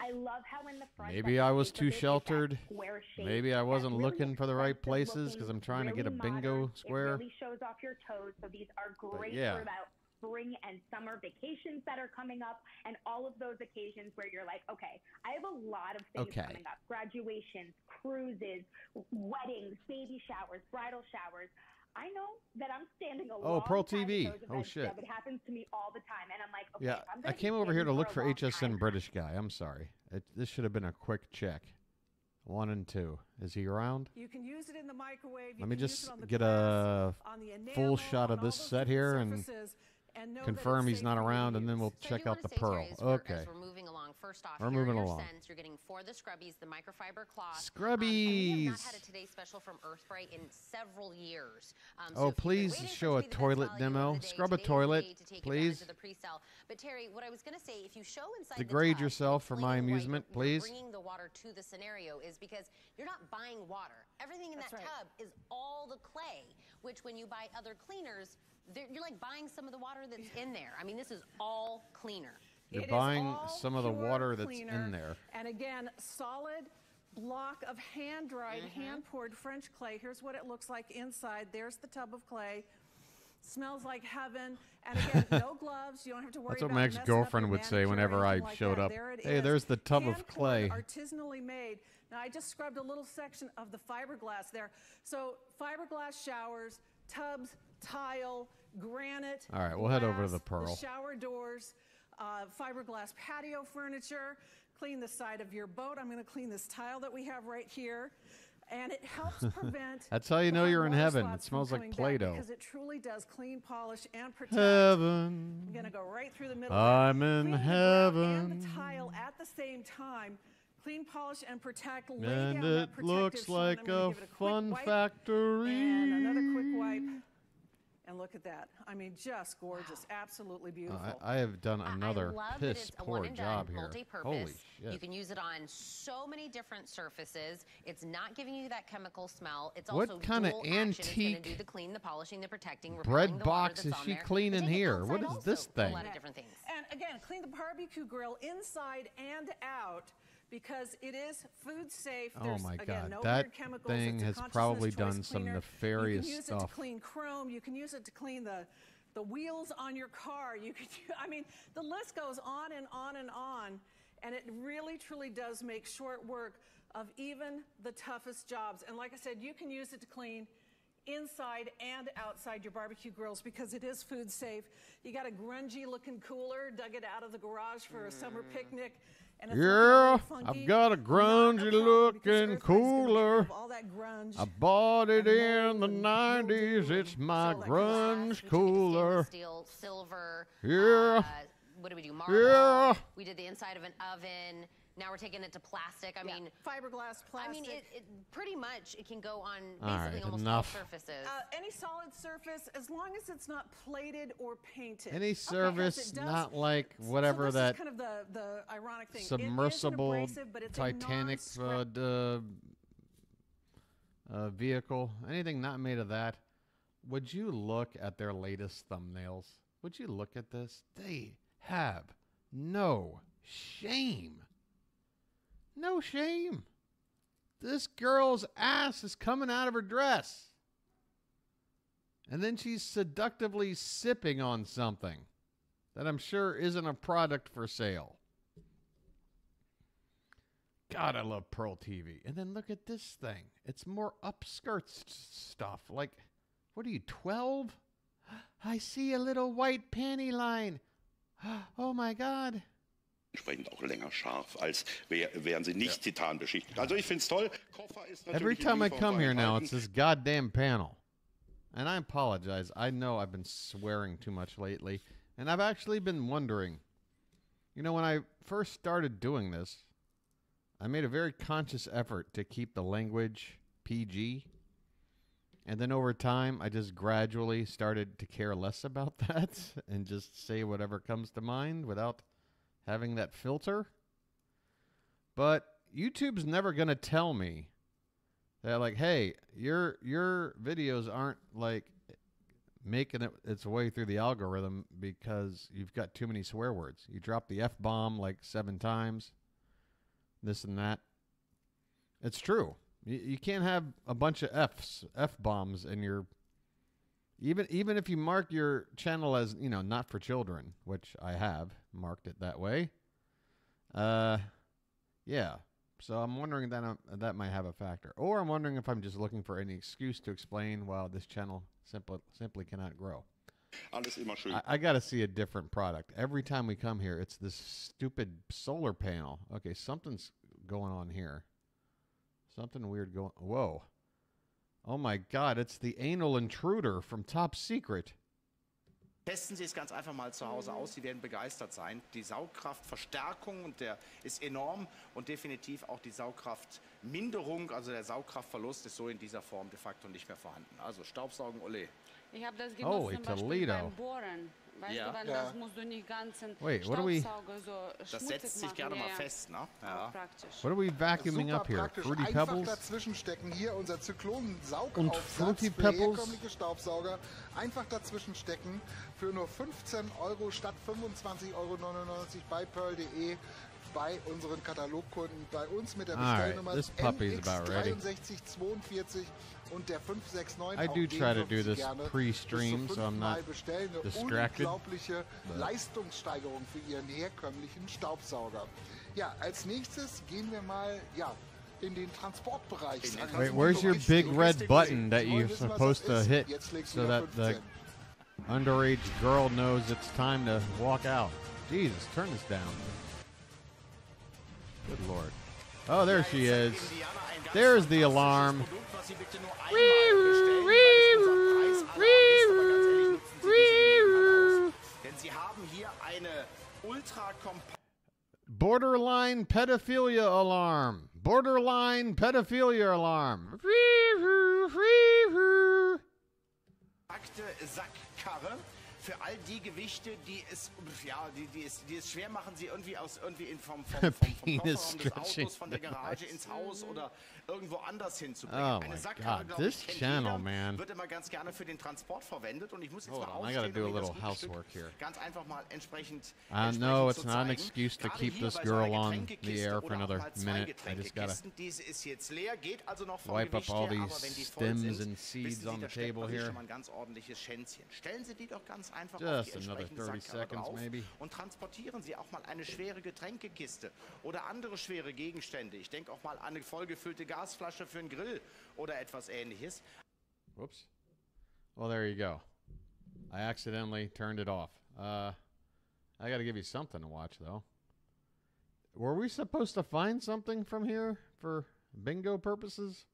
I love how in the front maybe I was too sheltered. Maybe I wasn't looking for the right places because I'm trying to get a bingo square. It really shows off your toes, so these are great for about spring and summer vacations that are coming up, and all of those occasions where you're like, okay, I have a lot of things coming up: graduations, cruises, weddings, baby showers, bridal showers. I know that I'm standing a long Pearl time TV. at those events. Oh shit! It happens to me all the time, and I'm like, okay, yeah. I'm I came over here to look for HSN British guy. I'm sorry. This should have been a quick check. 1 and 2. Is he around? You can use it in the microwave. Let me just get a full shot of this set here and confirm he's not around, and then we'll check out the Pearl. Okay. We're moving along. First off, we're moving along. Scents, you're getting for the scrubbies, the microfiber cloth. Scrubbies. And we have not had a Today Special from Earthbright in several years. So please show a toilet demo. Scrub a toilet, please. But Terry, what I was going to say, if you show inside degrade the tub, yourself for my amusement, please. Bringing the water to the scenario is because you're not buying water. Everything in that tub is all the clay, which when you buy other cleaners, you're like buying some of the water that's in there. I mean, this is all cleaner. You're buying some of the water that's in there. And again, solid block of hand-dried, hand-poured French clay. Here's what it looks like inside. There's the tub of clay. Smells like heaven. And again, no gloves. You don't have to worry about That's what my ex-girlfiend would say whenever I showed up. Hey, there's the tub of clay. Artisanally made. Now, I just scrubbed a little section of the fiberglass there. So fiberglass showers, tubs, tile, granite. All right, we'll head over to the Pearl. The shower doors, fiberglass patio furniture. Clean the side of your boat. I'm going to clean this tile that we have right here. And it helps prevent. That's how you know you're in heaven. It smells like Play-Doh. Because it truly does clean, polish, and protect. Heaven. I'm going to go right through the middle. I'm in heaven. And the tile at the same time. Clean, polish, and protect. Lay And down it looks like a fun factory. And another quick wipe. And look at that. I mean, just gorgeous. Absolutely beautiful. I have done another I love piss that it's a poor one and job done, here. multi-purpose. Holy shit. You can use it on so many different surfaces. It's not giving you that chemical smell. It's What also kind of dual action. It's going to antique do the clean, the polishing, the protecting, bread repelling the box water is that's she on there. cleaning But take it here? What outside is this also. thing? A lot of different things. And again, clean the barbecue grill inside and out because it is food safe. Oh my again, God, no that weird chemicals. thing It's a has consciousness probably choice done some cleaner. nefarious You can use stuff. it to clean chrome. You can use it to clean the wheels on your car. You could, I mean, the list goes on and on and on. And it really, truly does make short work of even the toughest jobs. And like I said, you can use it to clean inside and outside your barbecue grills because it is food safe. You got a grungy looking cooler, dug it out of the garage for a summer picnic. And it's Yeah, funky. I've got a grungy looking cooler. All that grunge. I bought it in the 90s. It's my grunge cooler. Steel, silver. Yeah. What do we do? Marble. Yeah. We did the inside of an oven. Now we're taking it to plastic. I mean, fiberglass, plastic. I mean, it pretty much it can go on All basically right, almost enough. all surfaces. Any solid surface, as long as it's not plated or painted. Any service, not like whatever so this that is kind of the ironic thing. submersible it is an abrasive, but it's Titanic vehicle, anything not made of that. Would you look at their latest thumbnails? Would you look at this? They have no shame. No shame. This girl's ass is coming out of her dress. And then she's seductively sipping on something that I'm sure isn't a product for sale. God, I love Pearl TV. And then look at this thing. It's more upskirts stuff. Like, what are you, 12? I see a little white panty line. Oh, my God. Entsprechend auch länger scharf, als wären sie nicht titanbeschichtet. Also ich finde es toll. Koffer ist natürlich Every time I come here now, it's this goddamn panel. And I apologize. I know I've been swearing too much lately. And I've actually been wondering. You know, when I first started doing this, I made a very conscious effort to keep the language PG. And then over time, I just gradually started to care less about that and just say whatever comes to mind without having that filter. But YouTube's never going to tell me that, like, hey, your videos aren't, like, making its way through the algorithm because you've got too many swear words. You drop the F-bomb, like, 7 times, this and that. It's true. You can't have a bunch of F-bombs in your... Even if you mark your channel as, you know, not for children, which I have marked it that way. Yeah. So I'm wondering that might have a factor. Or I'm wondering if I'm just looking for any excuse to explain why this channel simply cannot grow. I got to see a different product. Every time we come here, it's this stupid solar panel. Okay, something's going on here. Something weird going... Whoa. Oh my God, it's the anal intruder from Top Secret. Testen Sie es ganz einfach mal zu Hause aus, Sie werden begeistert sein. Die Saugkraftverstärkung und der ist enorm und definitiv auch die Saugkraftminderung, also der Saugkraftverlust ist so in dieser Form de facto nicht mehr vorhanden. Also Staubsaugen, ole. Ich habe das genutzt zum Beispiel beim Bohren. Wait, what are we? Das setzt sich gerne mal fest, ne? Ja. What are we vacuuming up here? Fruity Pebbles? Dazwischen stecken hier unser Und Fruity Zyklon-Saugaufsatz für Pebbles? herkömmliche Staubsauger. Einfach dazwischen stecken für nur 15 € statt 25,99 € bei pearl.de. Bei unseren Katalogkunden, bei uns mit der Bestellnummer MX6342 und der 569. I do try to do this pre-stream, so I'm not distracted. Unglaubliche Leistungssteigerung für Ihren herkömmlichen Staubsauger. Ja, als nächstes gehen wir mal, in den Transportbereich. Wait, where's your big red button that you're supposed to hit so that the underage girl knows it's time to walk out? Jesus, turn this down. Good Lord. Oh, there she is. There's the alarm. Borderline pedophilia alarm. Borderline pedophilia alarm. Sackkarre für all die Gewichte, die es schwer machen, sie irgendwie vom Kofferraum des Autos, von der Garage ins Haus oder irgendwo anders hinzubringen. Oh Eine my Sackkarre, God, this channel, man. wird immer ganz gerne für den Transport verwendet und ich muss jetzt mal I gotta aufstehen, do a um Ihnen das little housework here. ganz einfach mal entsprechend No, it's zu not an zeigen. excuse to Gerade keep hier this bei so einer girl on the Getränkekiste air for oder auch another mal zwei minute. I just gotta Getränkekisten. Diese ist jetzt leer, geht also noch vom wipe up Gewicht all her, these aber wenn die voll stems sind, and seeds wissen Sie, on the da steckt table man sich here. schon mal ein ganz ordentliches Schänzchen. Stellen Sie die doch ganz einfach Just auf die another entsprechende 30 Sackkarre seconds, drauf maybe. und transportieren Sie auch mal eine schwere Getränkekiste oder andere schwere Gegenstände. Ich denke auch mal an eine vollgefüllte Gasflasche für einen Grill oder etwas Ähnliches. Whoops. Well, there you go. I accidentally turned it off. I got to give you something to watch, though. Were we supposed to find something from here for bingo purposes?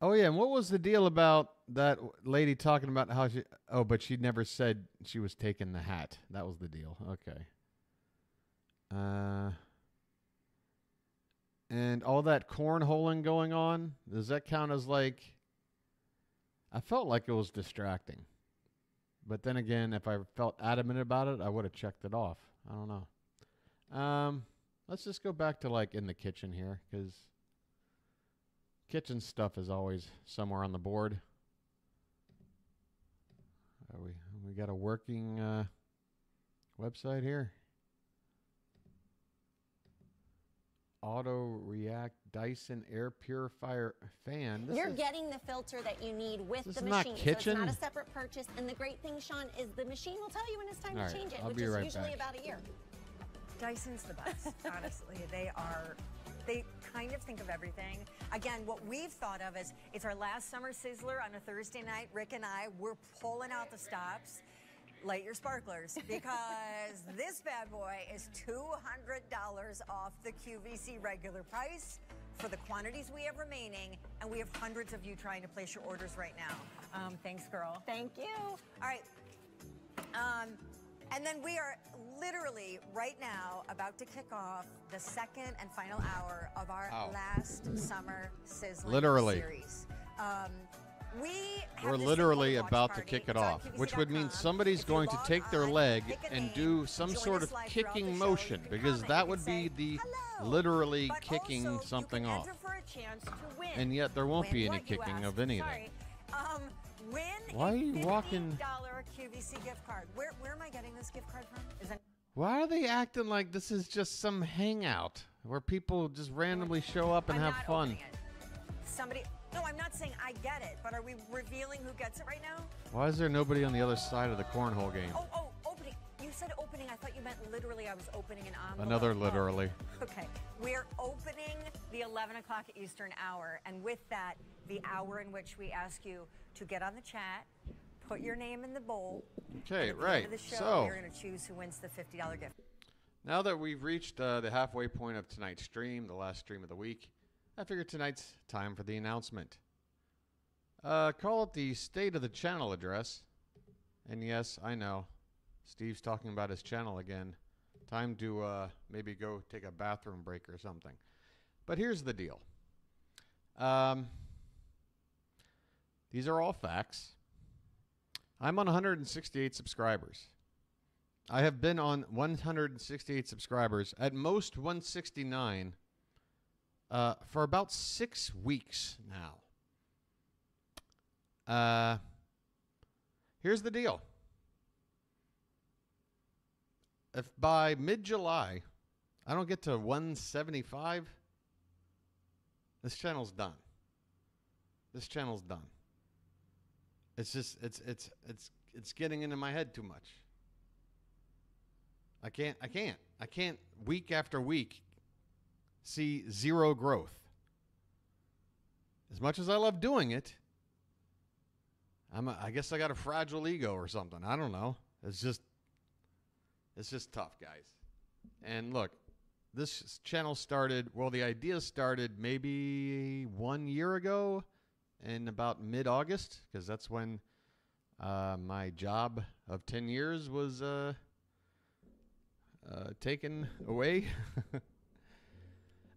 Oh, yeah, and what was the deal about that lady talking about how she... Oh, but she never said she was taking the hat. That was the deal. Okay. And all that cornholing going on, does that count as like... I felt like it was distracting. But then again, if I felt adamant about it, I would have checked it off. I don't know. Let's just go back to like in the kitchen here, because kitchen stuff is always somewhere on the board. We got a working website here. Auto React Dyson Air Purifier Fan. You're getting the filter that you need with This the is not machine. kitchen. So it's not a separate purchase. And the great thing, Sean, is the machine will tell you when it's time All to right, change it, I'll which be is right usually back. about a year. Dyson's the best, honestly. They kind of think of everything. Again, what we've thought of is it's our last summer sizzler on a Thursday night. Rick and I, we're pulling out the stops. Light your sparklers, because this bad boy is $200 off the QVC regular price for the quantities we have remaining, and we have hundreds of you trying to place your orders right now. Thanks, girl. Thank you. All right. And then we are literally right now about to kick off the second and final hour of our last summer sizzling series. We're literally about to kick it off, which would mean somebody's going to take their leg and do some sort of kicking motion, because that would be the literally kicking something off. And yet there won't be any kicking of anything. Why are you walking? QVC gift card. Where am I getting this gift card from? Why are they acting like this is just some hangout where people just randomly show up and have fun? No, I'm not saying I get it, but are we revealing who gets it right now? Why is there nobody on the other side of the cornhole game? Oh, opening. You said opening. I thought you meant literally I was opening an envelope. Another literally. Okay. We're opening the 11 o'clock Eastern hour, and with that, the hour in which we ask you to get on the chat, put your name in the bowl. Okay, and at the right. end of the show, So you're going to choose who wins the $50 gift. now that we've reached the halfway point of tonight's stream, the last stream of the week, I figured tonight's time for the announcement. Call it the state of the channel address. And yes, I know, Steve's talking about his channel again. Time to maybe go take a bathroom break or something. But here's the deal. These are all facts. I'm on 168 subscribers. I have been on 168 subscribers, at most 169, for about 6 weeks now. Here's the deal. If by mid-July I don't get to 175, this channel's done. This channel's done. It's just it's getting into my head too much. I can't week after week see zero growth. As much as I love doing it, I guess I got a fragile ego or something. I don't know. It's just tough, guys. And look, this channel started, well, the idea started maybe 1 year ago in about mid-August, because that's when my job of 10 years was taken away.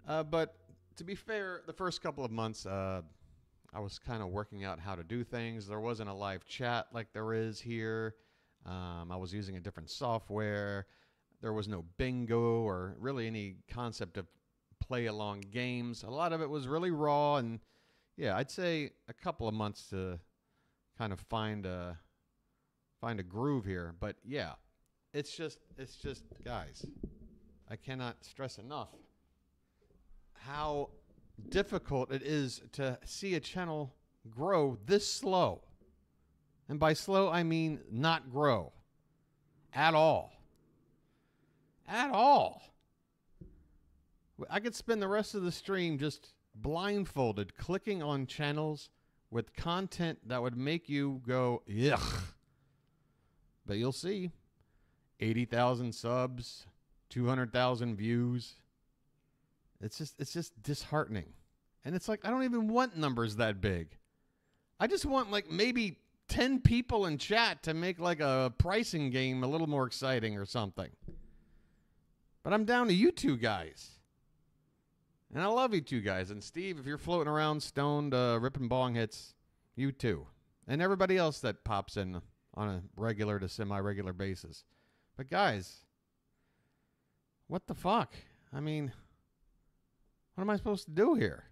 But to be fair, the first couple of months, I was kind of working out how to do things. There wasn't a live chat like there is here. I was using a different software. There was no bingo or really any concept of play-along games. A lot of it was really raw, and yeah, I'd say a couple of months to kind of find a groove here. But yeah, it's just guys, I cannot stress enough how difficult it is to see a channel grow this slow. And by slow, I mean not grow at all. At all. I could spend the rest of the stream just blindfolded, clicking on channels with content that would make you go, yuck. But you'll see 80,000 subs, 200,000 views. It's just disheartening. And it's like, I don't even want numbers that big. I just want like maybe 10 people in chat to make like a pricing game a little more exciting or something. But I'm down to you two guys. And I love you two guys. And Steve, if you're floating around stoned, ripping bong hits, you too. And everybody else that pops in on a regular to semi-regular basis. But guys, what the fuck? I mean, what am I supposed to do here?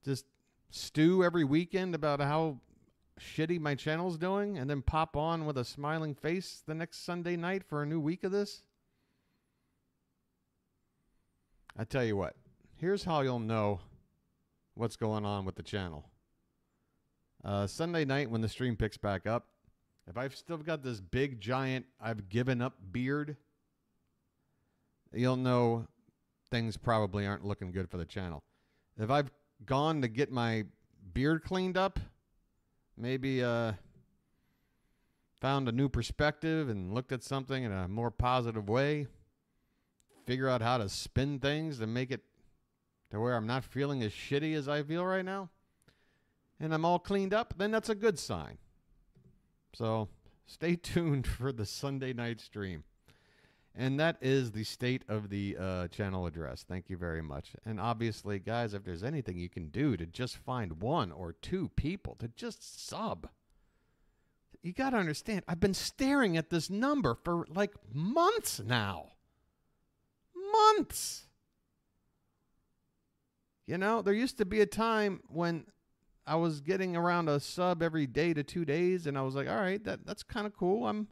Just stew every weekend about how shitty my channel's doing and then pop on with a smiling face the next Sunday night for a new week of this? I tell you what, here's how you'll know what's going on with the channel. Sunday night when the stream picks back up, if I've still got this big, giant, I've given up beard, you'll know things probably aren't looking good for the channel. If I've gone to get my beard cleaned up, maybe found a new perspective and looked at something in a more positive way, figure out how to spin things to make it to where I'm not feeling as shitty as I feel right now, and I'm all cleaned up, then that's a good sign. So stay tuned for the Sunday night stream. And that is the state of the channel address. Thank you very much. And obviously, guys, if there's anything you can do to just find 1 or 2 people to just sub, you got to understand, I've been staring at this number for like months now. Months. You know, there used to be a time when I was getting around a sub every day to 2 days, and I was like, all right, that's kind of cool. I'm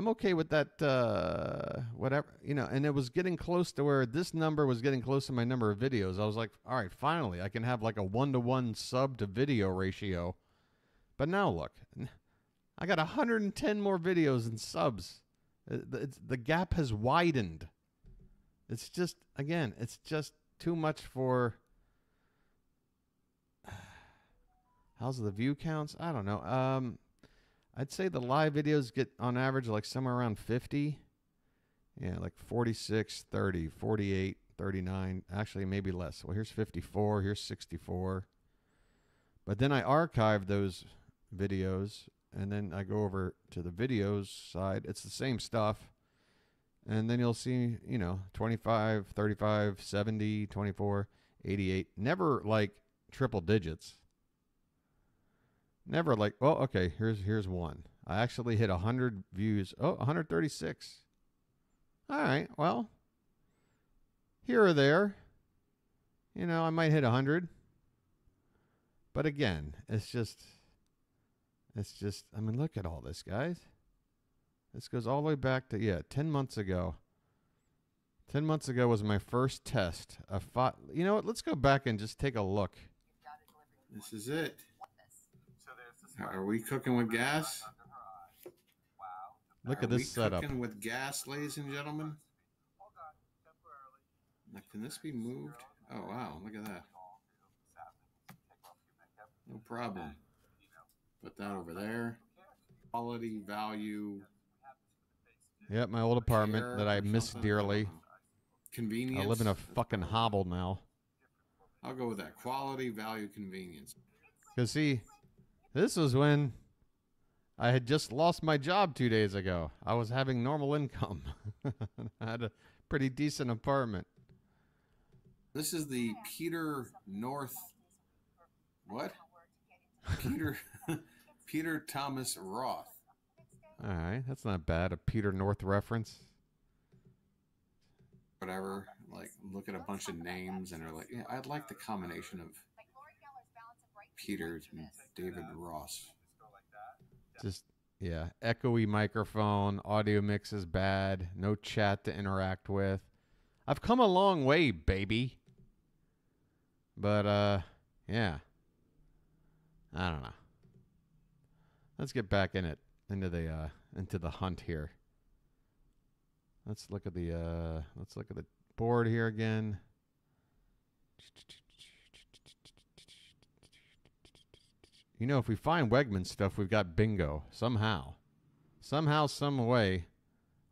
okay with that, whatever, you know, and it was getting close to where this number was getting close to my number of videos. I was like, all right, finally, I can have like a 1-to-1 sub to video ratio. But now look, I got 110 more videos and subs. The gap has widened. It's just, again, it's just too much for, how's the view counts? I don't know. I'd say the live videos get on average like somewhere around 50. Yeah, like 46, 30, 48, 39. Actually, maybe less. Well, here's 54. Here's 64. But then I archive those videos, and then I go over to the videos side. It's the same stuff. And then you'll see, you know, 25, 35, 70, 24, 88. Never like triple digits. Never like, well, okay, here's one. I actually hit 100 views. Oh, 136. All right, well, here or there, you know, I might hit 100. But again, it's just, I mean, look at all this, guys. This goes all the way back to, 10 months ago. 10 months ago was my first test. You know what? Let's go back and just take a look. This is it. Are we cooking with gas? Look at this setup. Are we cooking with gas, ladies and gentlemen? Now, can this be moved? Oh, wow. Look at that. No problem. Put that over there. Quality, value. Yep, my old apartment that I miss dearly. Convenience. I live in a fucking hovel now. I'll go with that. Quality, value, convenience. Because, see, this was when I had just lost my job 2 days ago. I was having normal income. I had a pretty decent apartment. This is the Peter North... What? Peter Thomas Roth. All right, that's not bad. A Peter North reference. Whatever. Like, look at a bunch of names and they're like, yeah, I'd like the combination of Peter and David Ross. Just, yeah, echoey microphone. Audio mix is bad. No chat to interact with. I've come a long way, baby. But, yeah. I don't know. Let's get back into the hunt here. Let's look at the board here again. You know, if we find Wegman stuff, we've got bingo somehow, some way.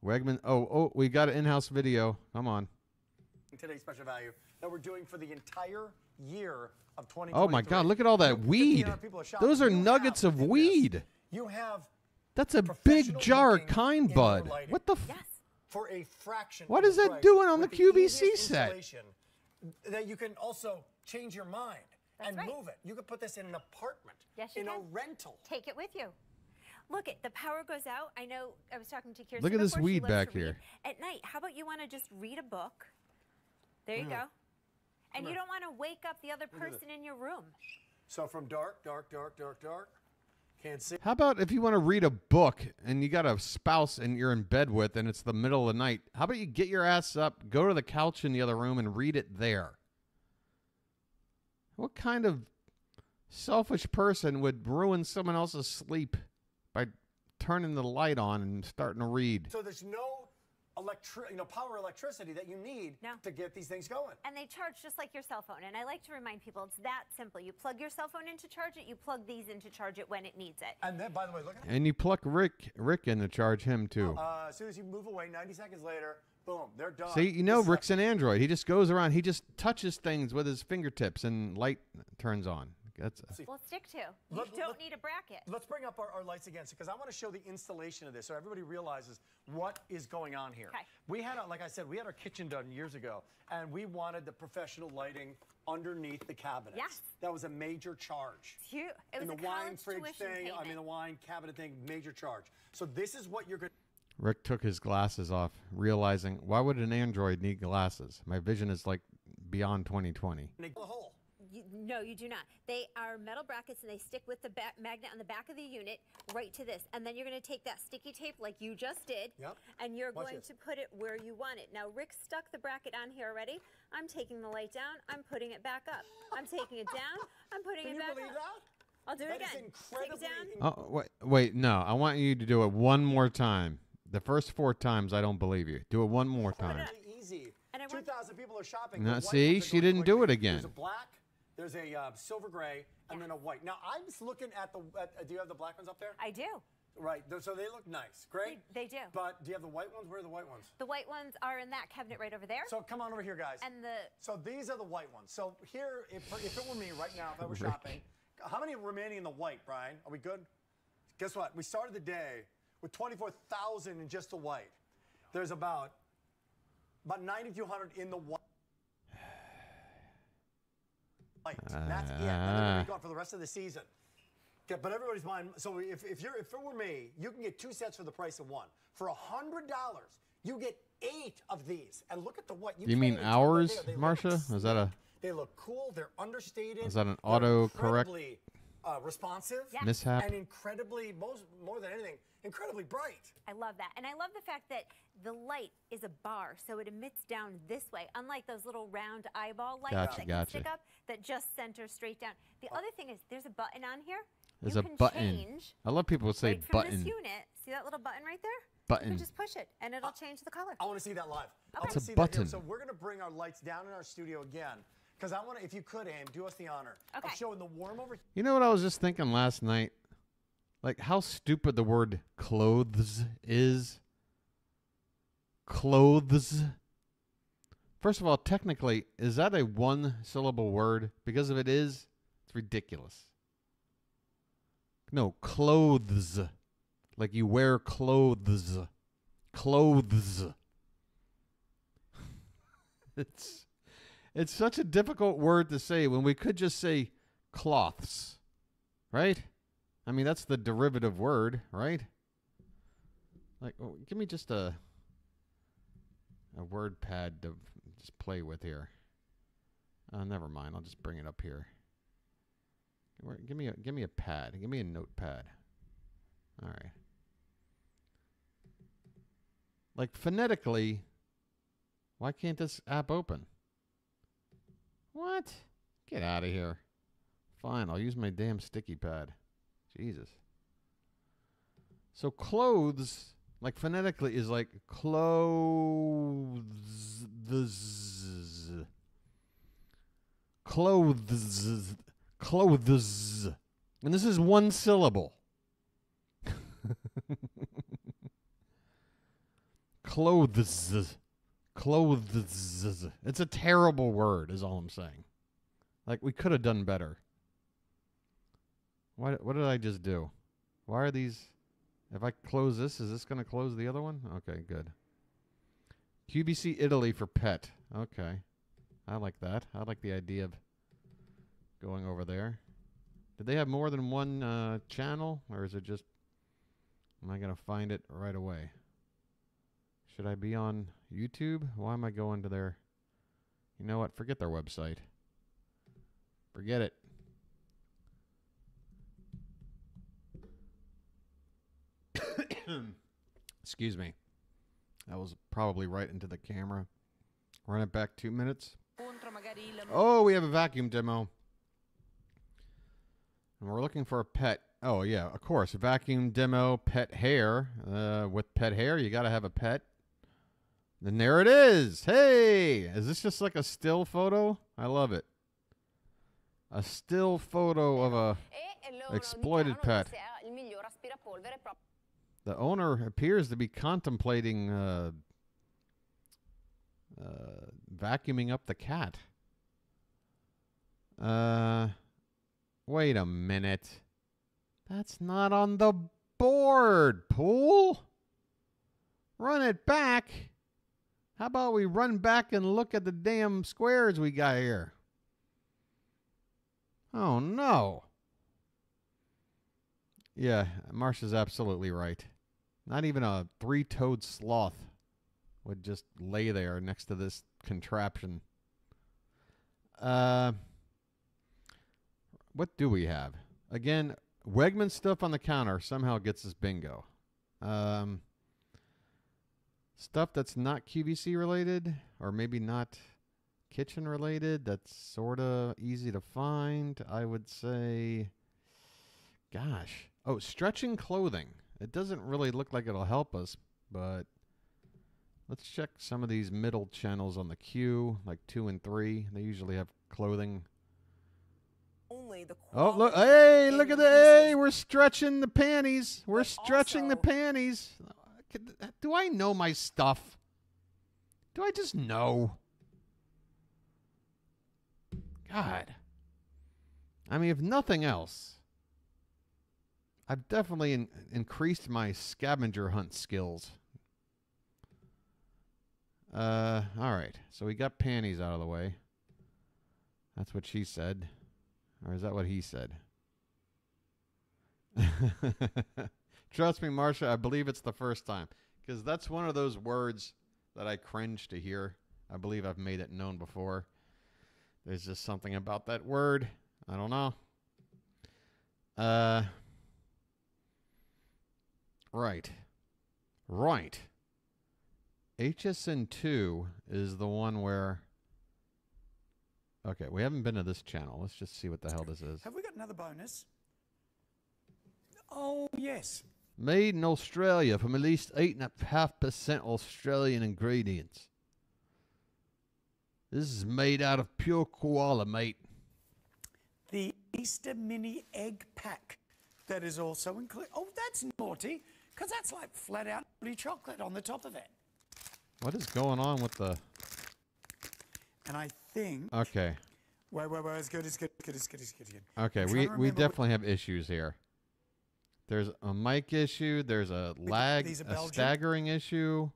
Wegman. Oh, we got an in-house video. Come on. Today's special value that we're doing for the entire year of 2023. Oh my God! Look at all that weed. Those are nuggets of weed. You have. That's a big jar of kind bud. What the? Yes. For a fraction. What is that doing on the QVC set? That you can also change your mind and move it. You could put this in an apartment. Yes, you in can. A rental. Take it with you. Look, the power goes out. I know I was talking to Kirsten. Look at this weed back here. At night, how about you want to just read a book? There you go. And you don't want to wake up the other person in your room. So from dark, can't see. How about if you want to read a book and you got a spouse and you're in bed with and it's the middle of the night, how about you get your ass up, go to the couch in the other room and read it there? What kind of selfish person would ruin someone else's sleep by turning the light on and starting to read? So there's no power electricity that you need to get these things going. And they charge just like your cell phone. And I like to remind people it's that simple. You plug your cell phone in to charge it. You plug these in to charge it when it needs it. And then, by the way, look at And you pluck Rick in to charge him too. As soon as you move away, 90 seconds later, boom, they're done. See, you know Rick's an android. He just goes around. He just touches things with his fingertips and light turns on. Well, stick to. You don't need a bracket. Let's bring up our lights again because I want to show the installation of this so everybody realizes what is going on here. Okay. We had, like I said, we had our kitchen done years ago, and we wanted the professional lighting underneath the cabinets. Yes. That was a major charge. It's huge. It was and the wine fridge thing, the wine cabinet thing, major charge. So this is what you're going to... Rick took his glasses off, realizing, why would an android need glasses? My vision is like beyond 2020. No, you do not. They are metal brackets and they stick with the magnet on the back of the unit right to this. And then you're going to take that sticky tape like you just did, and you're going to put it where you want it. Now, Rick stuck the bracket on here already. I'm taking the light down. I'm putting it back up. I'm taking it down. I'm putting it back up. Can you believe that? I'll do it again. Take it down. Oh, wait, no. I want you to do it one more time. The first 4 times, I don't believe you. Do it one more time. Easy. 2,000 people are shopping. Now, see, she didn't do it again. There's a black. There's a silver gray and then a white. Now, I'm just looking at the... do you have the black ones up there? I do. Right. So they look nice. Great. They do. But do you have the white ones? Where are the white ones? The white ones are in that cabinet right over there. So come on over here, guys. So these are the white ones. So here, if it were me right now, if I were shopping, how many are remaining in the white, Brian? Are we good? Guess what? We started the day with 24,000 in just the white. There's about 9,200 in the white. That's it. And then we're going for the rest of the season. Yeah, but everybody's buying. So if it were me, you can get 2 sets for the price of one. For $100, you get 8 of these. And look at the what. You mean ours, Marcia? Is that a? They look cool. They're understated. Is that an auto-correct responsive? mishap? And incredibly, more than anything, incredibly bright. I love that. And I love the fact that the light is a bar, so it emits down this way, unlike those little round eyeball lights that can stick up that just center straight down. The other thing is there's a button on here. There's a button. I love people who say right button. From this unit, see that little button right there? Button. You can just push it, and it'll change the color. I want to see that live. Okay. It's a button. So we're going to bring our lights down in our studio again. Because I want to, if you could, Aim, do us the honor of showing the warm over. You know what I was just thinking last night? Like how stupid the word clothes is. Clothes. First of all, technically, is that a one-syllable word? Because if it is, it's ridiculous. No, clothes. Like you wear clothes. Clothes. It's such a difficult word to say when we could just say cloths, right? I mean, that's the derivative word, right? Like, oh, give me just a word pad to just play with here. Never mind. I'll just bring it up here. Give me a pad. Give me a notepad. All right. Like phonetically, why can't this app open? What? Get out of here. Fine, I'll use my damn sticky pad. Jesus. So clothes, like phonetically, is like clothes. Clothes. Clothes. And this is one syllable. Clothes. Clothes. It's a terrible word, is all I'm saying. Like, we could have done better. What did I just do? Why are these... If I close this, is this going to close the other one? Okay, good. QVC Italy for pet. Okay. I like that. I like the idea of going over there. Did they have more than one channel? Or is it just... Am I going to find it right away? Should I be on YouTube? Why am I going to their... You know what? Forget their website. Forget it. Excuse me. That was probably right into the camera. Run it back 2 minutes. Oh, we have a vacuum demo. And we're looking for a pet. Oh, yeah, of course. Vacuum demo, pet hair. With pet hair, you got to have a pet. And there it is. Hey, is this just like a still photo? I love it. A still photo of a exploited pet. The owner appears to be contemplating vacuuming up the cat. Wait a minute. That's not on the board, Pool. Run it back. How about we run back and look at the damn squares we got here? Oh, no. Yeah, Marsha's absolutely right. Not even a three-toed sloth would just lay there next to this contraption. What do we have? Again, Wegman stuff on the counter somehow gets us bingo. Stuff that's not QVC related, or maybe not kitchen related, that's sort of easy to find, I would say. Gosh. Oh, stretching clothing. It doesn't really look like it'll help us, but let's check some of these middle channels on the Q, like 2 and 3. They usually have clothing. Only the oh, look. Hey, look at the. Hey, we're stretching the panties. We're stretching the panties. Do I know my stuff? Do I just know? God. I mean, if nothing else, I've definitely increased my scavenger hunt skills. All right. So we got panties out of the way. That's what she said. Or is that what he said? Trust me, Marsha, I believe it's the first time. Because that's one of those words that I cringe to hear. I believe I've made it known before. There's just something about that word. I don't know. Right. HSN 2 is the one where... Okay, we haven't been to this channel. Let's just see what the hell this is. Have we got another bonus? Oh, yes. Made in Australia from at least 8.5% Australian ingredients. This is made out of pure koala, mate. The Easter mini egg pack that is also included. Oh, that's naughty, because that's like flat out chocolate on the top of it. What is going on with the... And I think... Okay. Wait, it's good. Okay, we definitely have issues here. There's a mic issue. There's a lag, a staggering issue.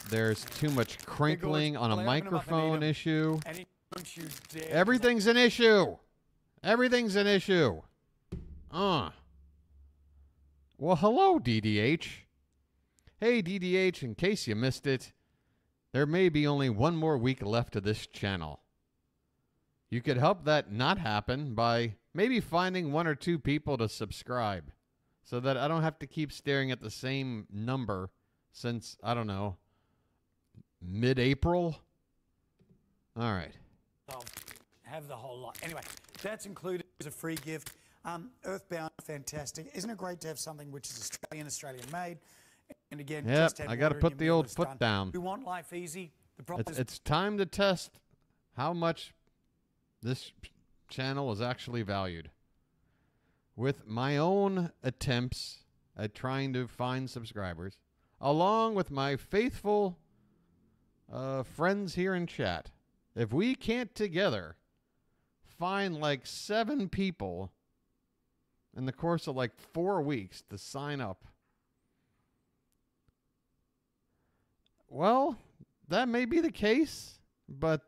There's too much crinkling on a microphone issue. Everything's an issue. Everything's an issue. Well, hello, DDH. Hey, DDH, in case you missed it, there may be only one more week left of this channel. You could help that not happen by maybe finding 1 or 2 people to subscribe so that I don't have to keep staring at the same number since, I don't know, mid-April. All right. I'll have the whole lot. Anyway, that's included as a free gift. Earthbound, fantastic. Isn't it great to have something which is Australian made? And again, yep, I got to put the old foot down. We want life easy. The problem is it's time to test how much this channel is actually valued. With my own attempts at trying to find subscribers, along with my faithful friends here in chat, if we can't together find like 7 people in the course of like 4 weeks to sign up, well, that may be the case, but,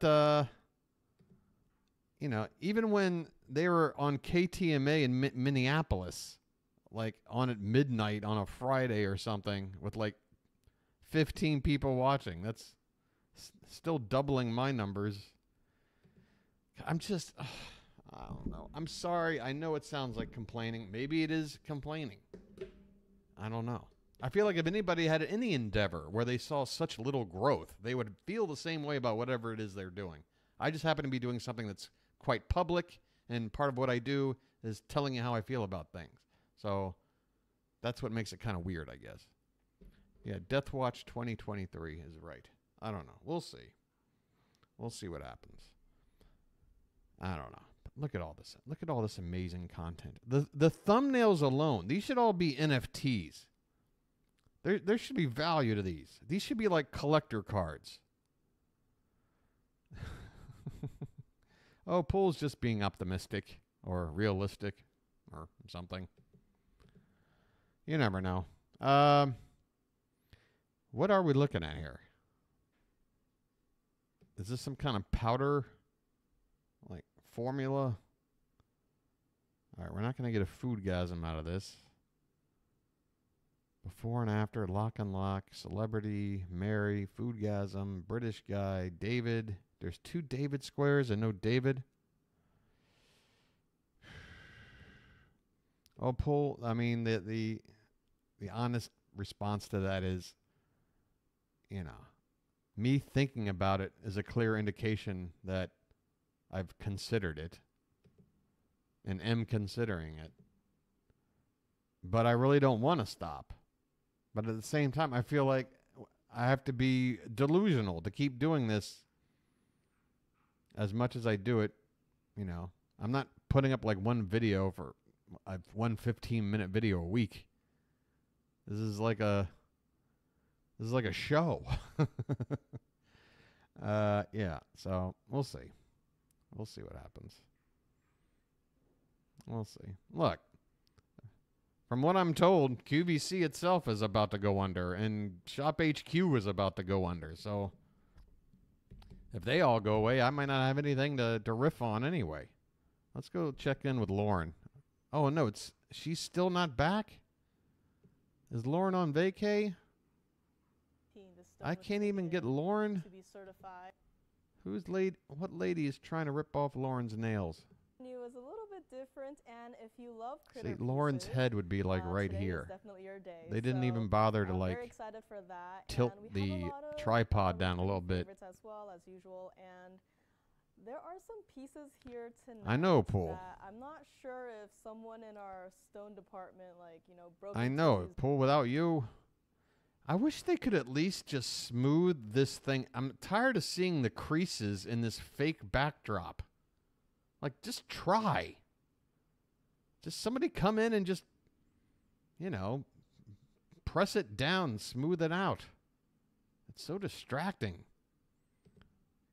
you know, even when they were on KTMA in Minneapolis, like on at midnight on a Friday or something with like 15 people watching, that's still doubling my numbers. I'm just, I don't know. I'm sorry. I know it sounds like complaining. Maybe it is complaining. I don't know. I feel like if anybody had any endeavor where they saw such little growth, they would feel the same way about whatever it is they're doing. I just happen to be doing something that's quite public, and part of what I do is telling you how I feel about things. So that's what makes it kind of weird, I guess. Yeah, Death Watch 2023 is right. I don't know. We'll see. We'll see what happens. I don't know. But look at all this. Look at all this amazing content. The thumbnails alone, these should all be NFTs. There should be value to these. These should be like collector cards. Oh, Pool's just being optimistic or realistic or something. You never know. What are we looking at here? Is this some kind of powder, like formula? All right, we're not going to get a foodgasm out of this. Before and after, lock and lock, celebrity, Mary, foodgasm, British guy, David. There's 2 David squares and no David. Oh, Paul, I mean, the honest response to that is, you know, me thinking about it is a clear indication that I've considered it and am considering it. But I really don't want to stop. But at the same time, I feel like I have to be delusional to keep doing this as much as I do it. You know, I'm not putting up like one video for one 15-minute video a week. This is like a show. Yeah, so we'll see. We'll see what happens. We'll see. Look, from what I'm told, QVC itself is about to go under, and Shop HQ is about to go under. So if they all go away, I might not have anything to riff on anyway. Let's go check in with Lauren. Oh, no, she's still not back? Is Lauren on vacay? I can't even get Lauren. To be certified. What lady is trying to rip off Lauren's nails? It was a little bit different, and if you love critter See, Lauren's pieces, head would be like right today here. is definitely your day. They didn't So, even bother to like very excited for that. tilt And we have the a lot of, tripod down a little bit. favorites as well as usual, and there are some pieces here tonight. I know, Pool. That I'm not sure if someone in our stone department, like, you know, broke. I know, Pool, without you. I wish they could at least just smooth this thing. I'm tired of seeing the creases in this fake backdrop. Like, just try. Just somebody come in and just, you know, press it down, smooth it out. It's so distracting.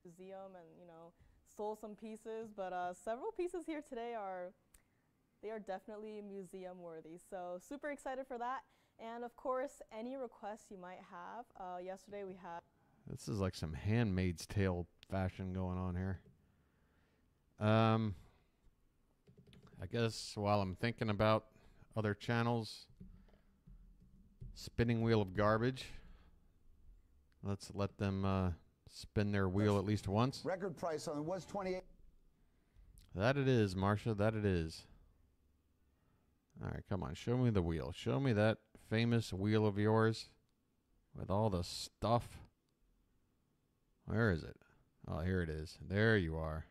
Museum and, you know, stole some pieces, but several pieces here today are definitely museum worthy. So super excited for that. And of course, any requests you might have. Yesterday we had. This is like some Handmaid's Tale fashion going on here. I guess while I'm thinking about other channels, spinning wheel of garbage. Let's let them spin their wheel at least once. Record price on it was 28. That it is, Marcia. That it is. All right, come on. Show me the wheel. Show me that famous wheel of yours with all the stuff. Where is it? Oh, here it is. There you are.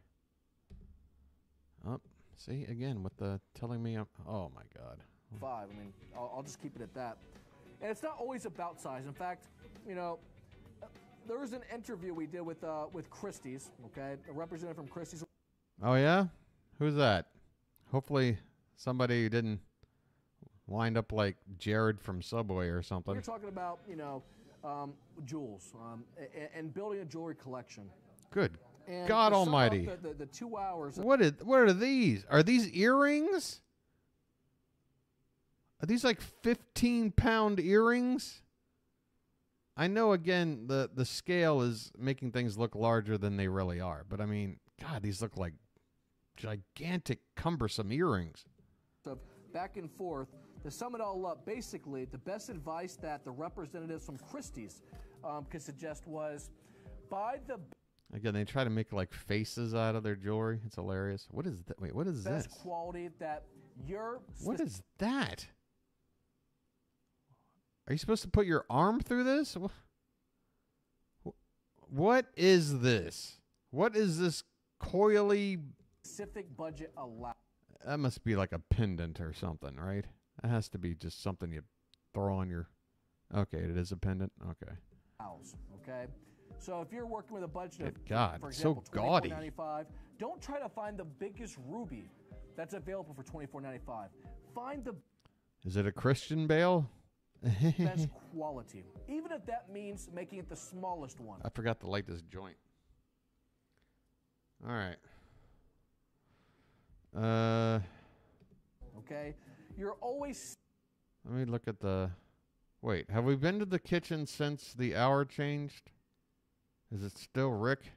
Oh, see, again, with the telling me, oh, my God. 5. I mean, I'll just keep it at that. And it's not always about size. In fact, you know, there was an interview we did with Christie's, okay, a representative from Christie's. Oh, yeah? Who's that? Hopefully somebody didn't wind up like Jared from Subway or something. We're talking about, you know, jewels and building a jewelry collection. Good And God to sum up almighty. The 2 hours. What are these? Are these earrings? Are these like 15-pound earrings? I know, again, the scale is making things look larger than they really are. But, I mean, God, these look like gigantic, cumbersome earrings. Back and forth. To sum it all up, basically, the best advice that the representatives from Christie's could suggest was buy the Again, they try to make like faces out of their jewelry. It's hilarious. What is that? Wait, what is best this? quality that your What is that? Are you supposed to put your arm through this? What is this? What is this coily? specific budget allow. That must be like a pendant or something, right? That has to be just something you throw on your. Okay, it is a pendant. Okay. Okay, so if you're working with a budget of, God, for it's so example, gaudy. $24.95, don't try to find the biggest ruby that's available for $24.95. Find the Is it a Christian Bale? best quality, even if that means making it the smallest one. I forgot to light this joint. All right. Okay, you're always. Let me look at the. Wait, have we been to the kitchen since the hour changed? Is it still Rick?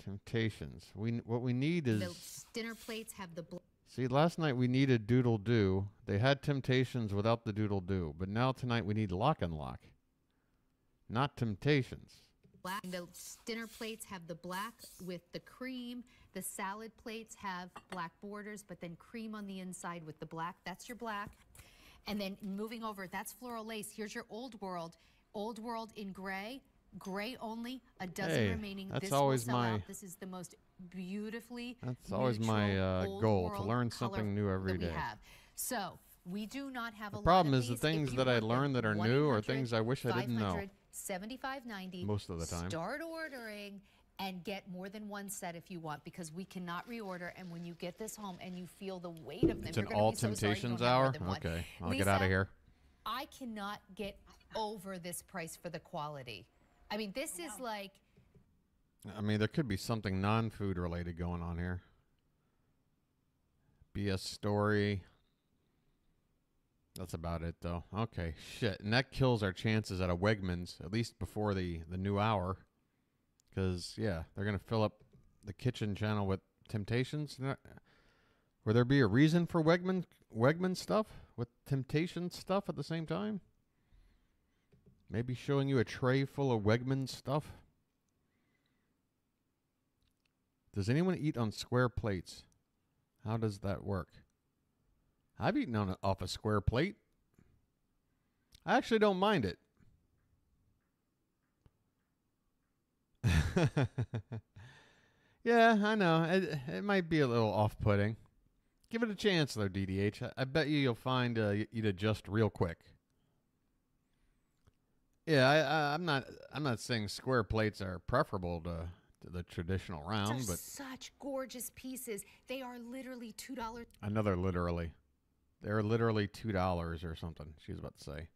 Temptations. What we need is. Those dinner plates have the. See, last night we needed Doodle Doo. They had Temptations without the Doodle Doo, but now tonight we need Lock and Lock. Not Temptations. Black. The dinner plates have the black with the cream. The salad plates have black borders, but then cream on the inside with the black. That's your black. And then moving over, that's floral lace. Here's your Old World. Old World in gray. Gray only. A dozen remaining. That's this always will sell my. out. This is the most beautifully. That's always my goal, to learn something new every day. So we do not have a lot of these. The problem is the things that I learn that are new are things I wish I didn't know. $75.90. Most of the time. Start ordering and get more than one set if you want, because we cannot reorder. And when you get this home and you feel the weight of them, It's you're an going all to be so sorry you Temptations don't have more hour? than one. Okay, I'll get Lisa, out of here. I cannot get over this price for the quality. I mean, this is like. I mean, there could be something non-food related going on here. BS story. That's about it, though. Okay, shit. And that kills our chances at a Wegmans, at least before the new hour. Because, yeah, they're going to fill up the kitchen channel with Temptations. Would there be a reason for Wegman stuff with Temptation stuff at the same time? Maybe showing you a tray full of Wegman stuff? Does anyone eat on square plates? How does that work? I've eaten off a square plate. I actually don't mind it. Yeah, I know. It might be a little off-putting. Give it a chance, though, DDH. I bet you'll find you'd adjust real quick. Yeah, I'm not saying square plates are preferable to the traditional round, They're but such gorgeous pieces. They are literally $2. another literally. They're literally $2 or something, she was about to say.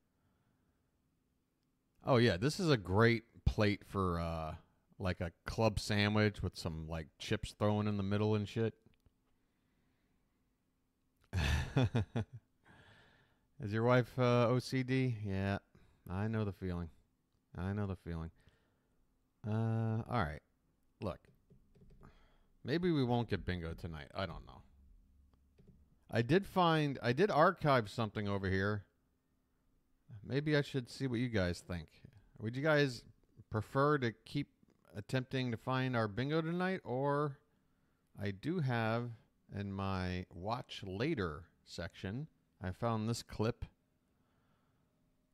Oh, yeah, this is a great plate for like a club sandwich with some like chips thrown in the middle and shit. Is your wife OCD? Yeah, I know the feeling. I know the feeling. All right. Look, maybe we won't get bingo tonight. I don't know. I did archive something over here. Maybe I should see what you guys think. Would you guys prefer to keep attempting to find our bingo tonight, or I do have in my watch later section, I found this clip.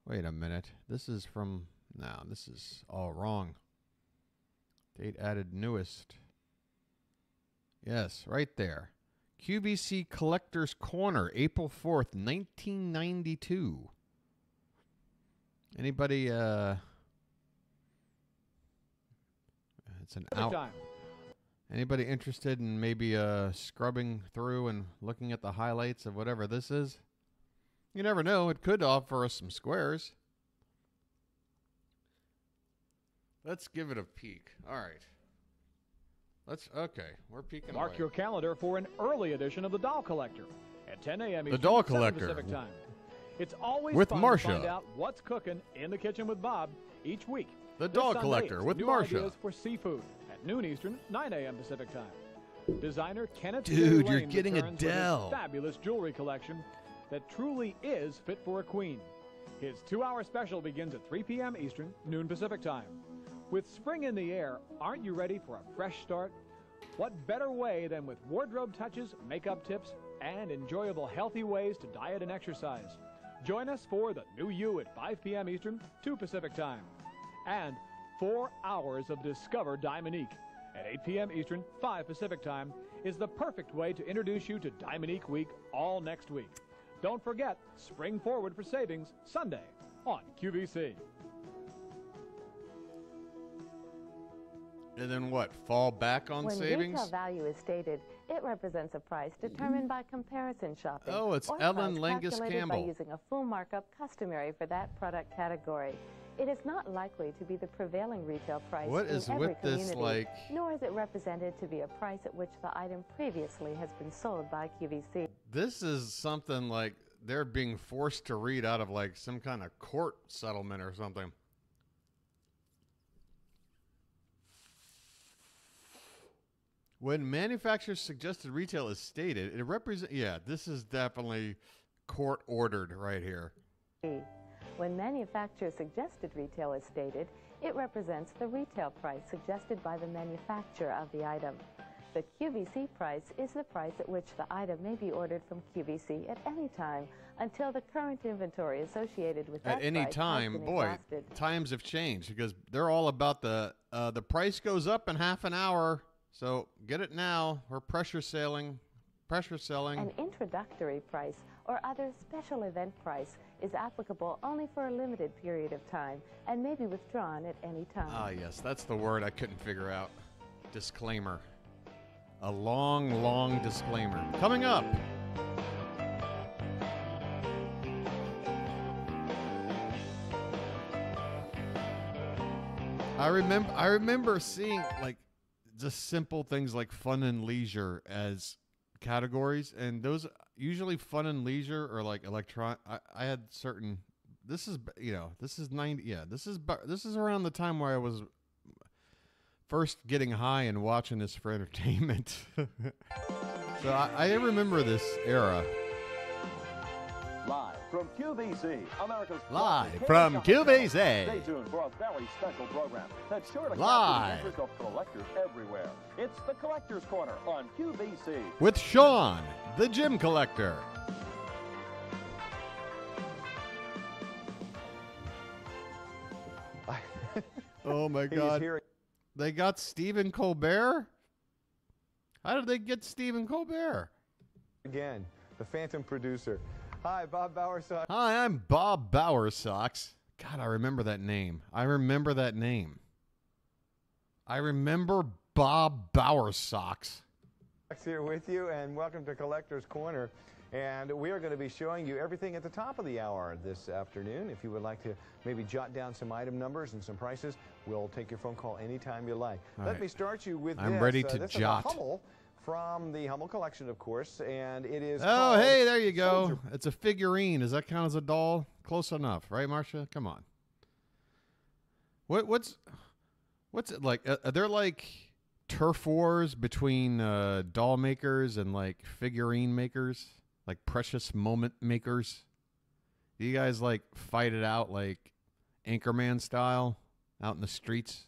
Wait a minute. This is from, no, this is all wrong. Date added newest. Yes, right there. QVC Collector's Corner, April 4th, 1992. Anybody, it's an out. Time. Anybody interested in maybe scrubbing through and looking at the highlights of whatever this is? You never know. It could offer us some squares. Let's give it a peek. All right. Okay, we're peeking Mark away. your calendar for an early edition of the Doll Collector at 10 a.m. The Eastern, Doll 7 Collector. Pacific time. It's always With fun Marsha. to find out what's cooking in the kitchen with Bob each week. The This Doll Sunday, Collector it's with new Marsha. ideas for seafood at noon Eastern, 9 a.m. Pacific time. Designer Kenneth Dude, you're Lane getting returns with his Adele. fabulous jewelry collection that truly is fit for a queen. His 2-hour special begins at 3 p.m. Eastern, noon Pacific time. With spring in the air, aren't you ready for a fresh start? What better way than with wardrobe touches, makeup tips, and enjoyable healthy ways to diet and exercise? Join us for the new you at 5 p.m. Eastern, 2 Pacific time. And 4 hours of Discover Diamonique at 8 p.m. Eastern, 5 Pacific time is the perfect way to introduce you to Diamonique Week all next week. Don't forget, spring forward for savings Sunday on QVC. And then what? Fall back on when savings? When retail value is stated, it represents a price determined by comparison shopping. Oh, it's or Ellen price Langus calculated Campbell. by using a full markup customary for that product category. It is not likely to be the prevailing retail price What in is every with this, community, like- nor is it represented to be a price at which the item previously has been sold by QVC. This is something like they're being forced to read out of like some kind of court settlement or something. When manufacturer's suggested retail is stated, it represents, yeah, this is definitely court ordered right here. When manufacturer's suggested retail is stated, it represents the retail price suggested by the manufacturer of the item. The QVC price is the price at which the item may be ordered from QVC at any time until the current inventory associated with that At any price time, has been boy, exhausted. times have changed because they're all about the price goes up in half an hour, so get it now. We're pressure selling. An introductory price or other special event price is applicable only for a limited period of time and may be withdrawn at any time. Ah, yes, that's the word I couldn't figure out. Disclaimer. A long, long disclaimer. Coming up. I remember seeing like just simple things like fun and leisure as categories, and those usually fun and leisure or like I had certain. This is 90. Yeah, this is around the time where I was first getting high and watching this for entertainment. So I remember this era. Live from QVC, America's Live from QVC. Stay tuned for a very special program that's sure to capture the interest of collectors everywhere. It's the Collector's Corner on QVC. With Sean, the gym collector. Oh my God. They got Stephen Colbert? How did they get Stephen Colbert? Again, the Phantom producer. Hi, Bob Bowersox. Hi, I'm Bob Bowersox. God, I remember that name. I remember Bob Bowersox. Here with you, and welcome to Collector's Corner. And we are going to be showing you everything at the top of the hour this afternoon. If you would like to maybe jot down some item numbers and some prices, we'll take your phone call anytime you like. Let me start you with I'm this. ready to this jot. Is a Hummel from the Hummel collection, of course, and it is Oh, hey, there you go. It's a figurine. Does that count as a doll? Close enough, right, Marcia? Come on. What's it like? Are there like turf wars between doll makers and like figurine makers? Like precious moment makers? Do you guys like fight it out like Anchorman style out in the streets?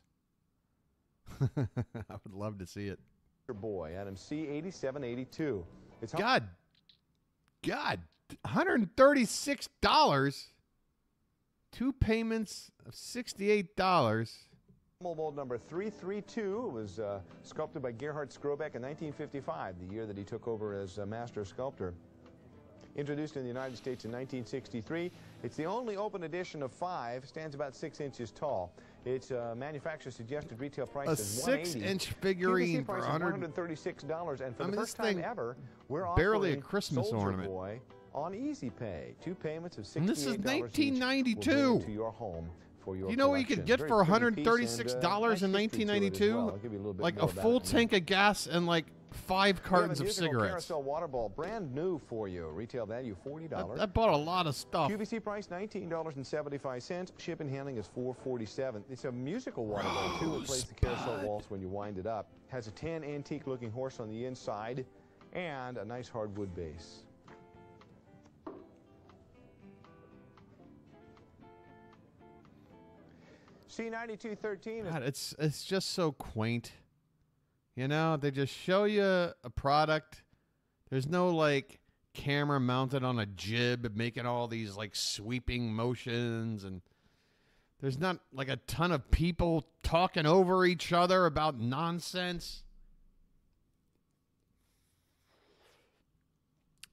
I would love to see it. Boy, Adam C8782. It's God, $136. 2 payments of $68. Mold number 332 was sculpted by Gerhard Skrobeck in 1955, the year that he took over as master sculptor. Introduced in the United States in 1963, it's the only open edition of 5, stands about 6 inches tall. Its manufacturer suggested retail price is $180. 6-inch figurine for $136, and for the first time ever, we're barely offering a Christmas Soldier ornament. Boy on Easy Pay. 2 payments of $68 And this is each 1992. will bring it to your home. You know what you could get for $136 in 1992? Like a full tank of gas and like 5 cartons of cigarettes. Carousel water ball, brand new for you. Retail value $40. I bought a lot of stuff. QVC price $19.75. Ship and handling is $4.47. It's a musical water ball too. It plays the carousel waltz when you wind it up. Has a tan antique-looking horse on the inside and a nice hardwood base. C9213. God, it's just so quaint. You know, they just show you a product. There's no like camera mounted on a jib making all these like sweeping motions, and there's not like a ton of people talking over each other about nonsense.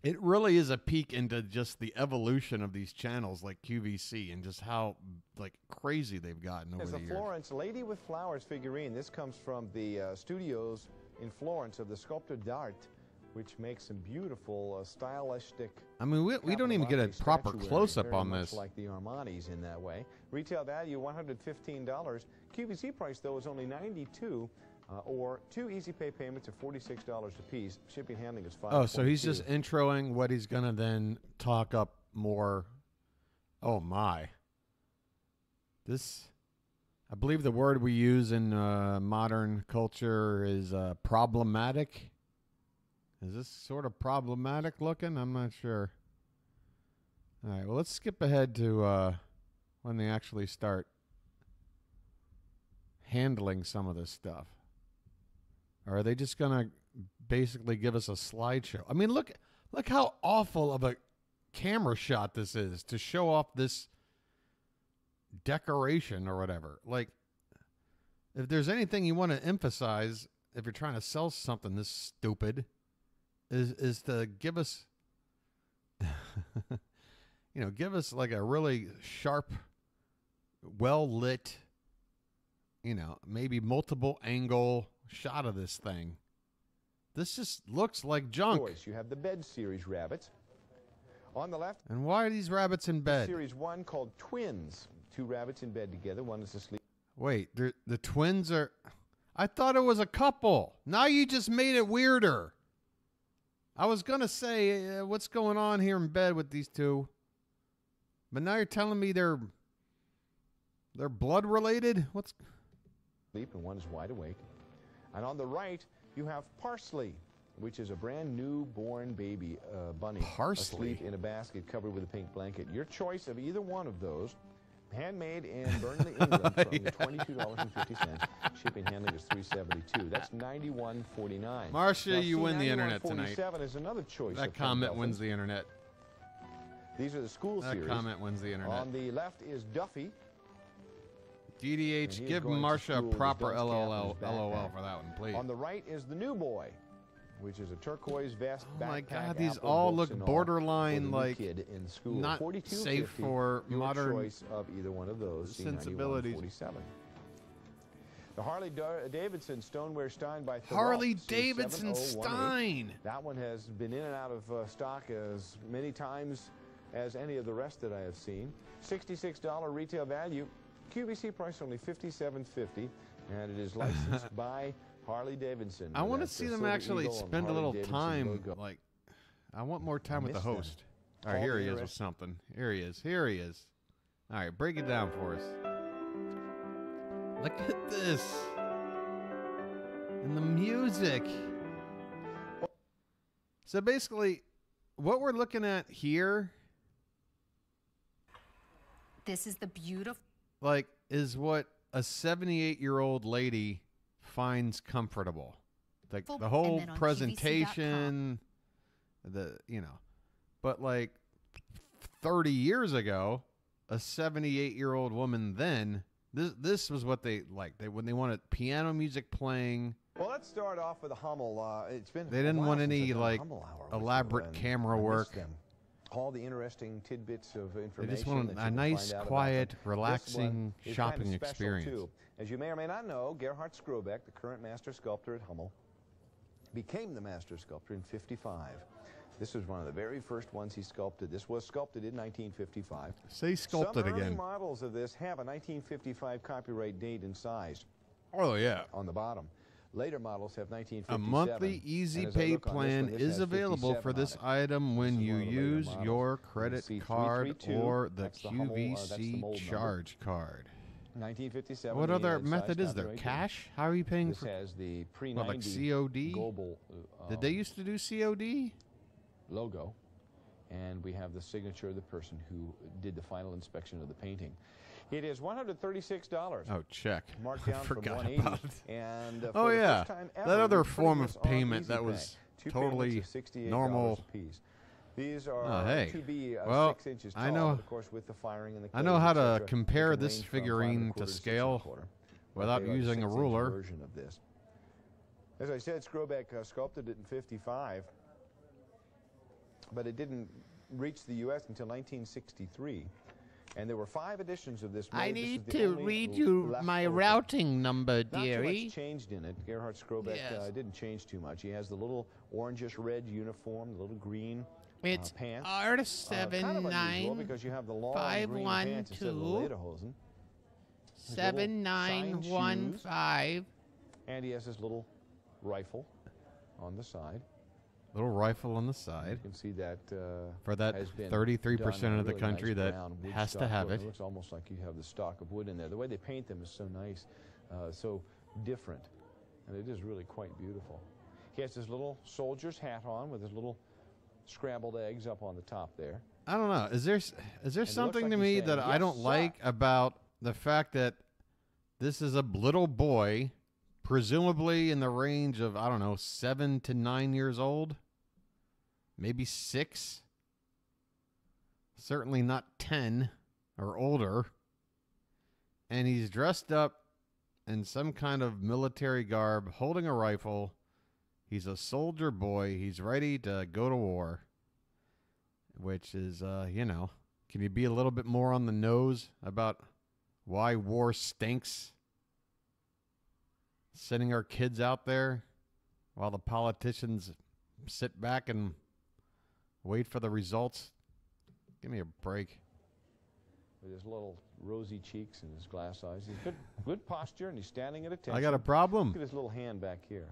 It really is a peek into just the evolution of these channels like QVC and just how like crazy they've gotten over the years. There's the Florence Lady with Flowers figurine. This comes from the studios in Florence of the sculptor d'art, which makes some beautiful stylistic. I mean, we don't even get a proper close-up on this. Like the Armani's in that way. Retail value $115. QVC price though is only $92. Or 2 easy pay payments of $46 a piece. Shipping handling is $5. Oh, so he's just introing what he's gonna then talk up more. Oh my! This, I believe the word we use in modern culture is problematic. Is this sort of problematic looking? I'm not sure. All right, well, let's skip ahead to when they actually start handling some of this stuff. Or are they just going to basically give us a slideshow? I mean, look how awful of a camera shot this is to show off this decoration or whatever. Like, if there's anything you want to emphasize, if you're trying to sell something this stupid, is to give us, give us like a really sharp, well-lit, maybe multiple angle shot of this thing. This just looks like junk. You have the bed series rabbits. On the left. And why are these rabbits in bed? Series 1 called Twins. 2 rabbits in bed together. One is asleep. Wait, the twins are... I thought it was a couple. Now you just made it weirder. I was going to say, what's going on here in bed with these two? But now you're telling me they're blood related? What's... Sleep and one is wide awake. And on the right, you have Parsley. which is a brand new born baby bunny Parsley. asleep in a basket covered with a pink blanket. Your choice of either one of those, handmade in Burnley, England, from $22.50. Shipping handling is $3.72. That's $91.49. Marcia, Now, you see, win the internet tonight. $91.47 is another choice. That of comment Penn wins dolphins. the internet. These are the school That series. comment wins the internet. On the left is Duffy. DDH, give Marcia a proper LOL for that one, please. On the right is the new boy, which is a turquoise vest, Oh my backpack, God, these Apple all books look and all borderline, for the new like, kid in school. not safe $42.50, for your modern choice of either one of those. sensibilities. $91.47. The Harley Davidson Stoneware Stein by Thoreau. Harley Davidson Stein. That one has been in and out of stock as many times as any of the rest that I have seen. $66 retail value. QVC price only $57.50, and it is licensed by Harley Davidson. I want to see them actually spend a little time. Like, I want more time with the host. All right, here he is with something. Here he is. Here he is. All right, break it down for us. Look at this. And the music. So basically, what we're looking at here, This is the beautiful. like, is what a 78-year-old lady finds comfortable. Like the whole then on presentation, but like 30 years ago, a 78-year-old woman then, this was what they liked. When they wanted piano music playing. Well, let's start off with a Hummel. It's been They didn't want since any I've done a like Hummel Hour with elaborate you, and camera I miss work. them. All the interesting tidbits of information. They just want that you a can nice, find out quiet, about them. relaxing This one is shopping kind of special, experience. too. As you may or may not know, Gerhard Skrobeck, the current master sculptor at Hummel, became the master sculptor in '55. This was one of the very first ones he sculpted. This was sculpted in 1955. Say sculpted Some early again. models of this have a 1955 copyright date and size. Oh, yeah. On the bottom. Later models have 1957. A monthly easy And as I pay look on this plan one, this is has available 57 for on this it. item when you one of the later use models. your You can credit see card 332. or the That's the Hummel, that's the QVC mold number. charge card. 1957. What the other size method is there? copyright. Cash? How are you paying This for? has the pre-90 What, like COD? global Did they used to do COD? logo, and we have the signature of the person who did the final inspection of the painting. It is $136. Oh, check. Marked I down from forgot 180. about it. And Oh, for the yeah. first time ever, That other we're putting form this of on payment Easy that Pay. was Two totally payments of $68 normal. apiece. These are Oh, hey. to be Well, 6 inches tall, I know- but of course with the firing and the I know clothes, how et to cetera, compare it can this range from figurine 5 1/4 to to 6 scale 1/4. without But they are the using a 6-inch ruler. version of this. As I said, Skrobeck sculpted it in '55, but it didn't reach the U.S. until 1963. And there were 5 editions of this. I made. This is need the to only read you left my over. routing number, Not too dearie. much changed in it. Gerhard Skrobeck Yes. didn't change too much. He has the little orangish red uniform, the little green It's pants. R7 kind of unusual 9 because you have the long 5 green 1 pants instead of the 2 lederhosen. His little 7 9 shined 1 shoes. 5. And he has his little rifle on the side. Little rifle on the side. You can see that For that has been 33% done in of the really country nice that brown wood has to stock have wood. it. It looks almost like you have the stock of wood in there. The way they paint them is so nice, so different, and it is really quite beautiful. He has his little soldier's hat on with his little scrambled eggs up on the top there. I don't know. Is there looks something like to he's me saying, that I "Yes, don't sir." like about the fact that this is a little boy, presumably in the range of, I don't know, 7 to 9 years old? Maybe 6? Certainly not 10 or older. And he's dressed up in some kind of military garb, holding a rifle. He's a soldier boy. He's ready to go to war. Which is, can you be a little bit more on the nose about why war stinks? Sending our kids out there while the politicians sit back and wait for the results. Give me a break. With his little rosy cheeks and his glass eyes. He's good posture, and he's standing at attention. I got a problem. Look at his little hand back here.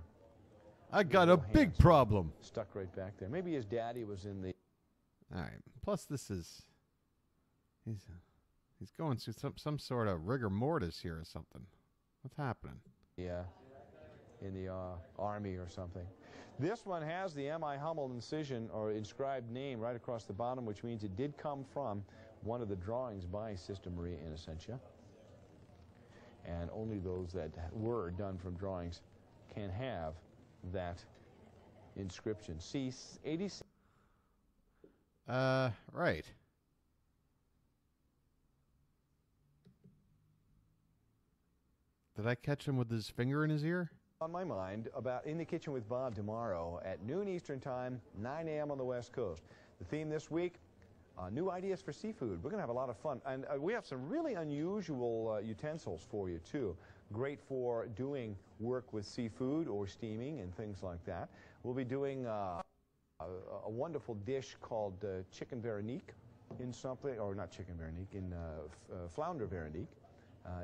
I got a big problem. Stuck right back there. Maybe his daddy was in the... All right. Plus, this is... He's going through some sort of rigor mortis here or something. What's happening? Yeah, in the Army or something. This one has the M.I. Hummel incision or inscribed name right across the bottom, which means it did come from one of the drawings by Sister Maria Innocentia. And only those that were done from drawings can have that inscription. C86. Right. Did I catch him with his finger in his ear? On my mind about In the Kitchen with Bob tomorrow at noon Eastern Time, 9 a.m. on the West Coast. The theme this week, new ideas for seafood. We're going to have a lot of fun. And we have some really unusual utensils for you, too. Great for doing work with seafood or steaming and things like that. We'll be doing a wonderful dish called chicken Veronique in something, or not chicken Veronique, in flounder Veronique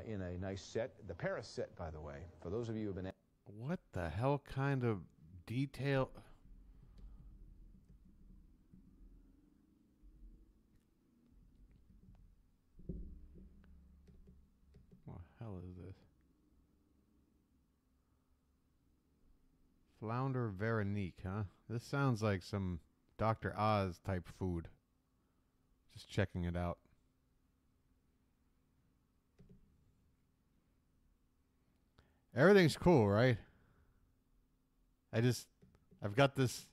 in a nice set. The Paris set, by the way, for those of you who have been... What the hell kind of detail? What the hell is this? Flounder Veronique, huh? This sounds like some Dr. Oz type food. Just checking it out. Everything's cool, right? I've got this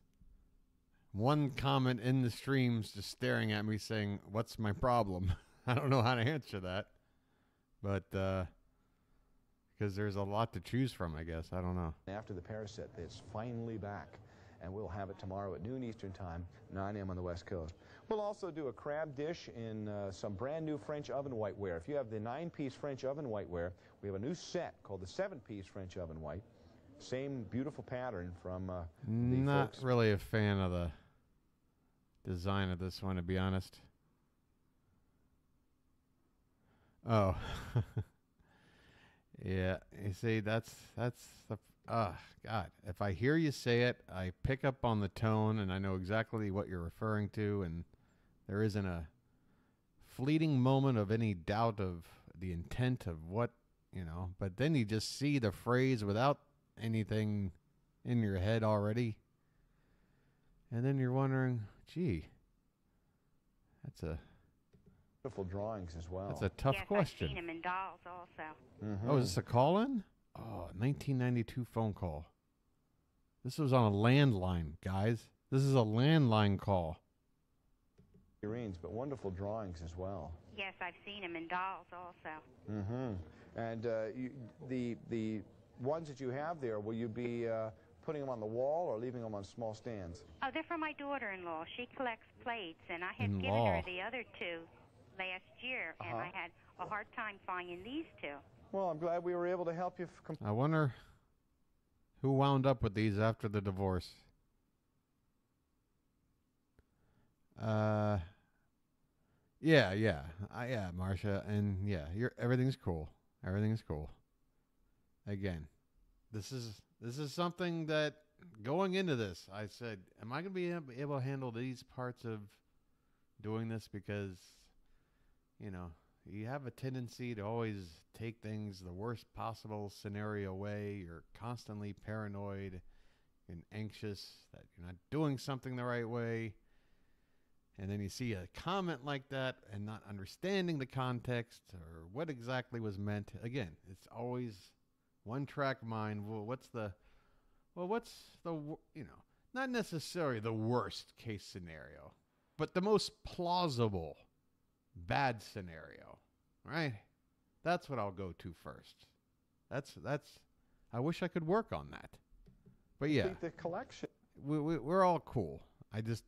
one comment in the streams just staring at me saying, what's my problem? I don't know how to answer that. But, because there's a lot to choose from, I guess. I don't know. After the Paris set, it's finally back. And we'll have it tomorrow at noon Eastern Time, 9 a.m. on the West Coast. We'll also do a crab dish in some brand new French oven whiteware. If you have the 9-piece French oven whiteware, we have a new set called the 7-piece French oven white. Same beautiful pattern from Not really a fan of the design of this one, to be honest. Oh. Yeah, you see, that's the... God, if I hear you say it, I pick up on the tone, and I know exactly what you're referring to, and there isn't a fleeting moment of any doubt of the intent of what, you know, but then you just see the phrase without anything in your head already, and then you're wondering, gee, that's a... Beautiful drawings as well. That's a tough question. I've seen him in dolls also. Oh, is this a call-in? Oh, 1992 phone call. This was on a landline, guys. This is a landline call. Figurines, but wonderful drawings as well. Yes, I've seen him in dolls also. And the ones that you have there, will you be putting them on the wall or leaving them on small stands? Oh, they're for my daughter-in-law. She collects plates, and I had given her the other two last year, and I had a hard time finding these two. Well, I'm glad we were able to help you. I wonder who wound up with these after the divorce. Yeah, Marcia, and yeah, everything's cool. Everything's cool. Again, this is something that going into this, I said, am I going to be able to handle these parts of doing this? Because, you know, you have a tendency to always take things the worst possible scenario way. You're constantly paranoid and anxious that you're not doing something the right way. And then you see a comment like that and not understanding the context or what exactly was meant. Again, it's always one-track mind. Well, what's the, you know, not necessarily the worst case scenario, but the most plausible bad scenario, right? That's what I'll go to first. That's. I wish I could work on that, but yeah, I think the collection. We're all cool. I just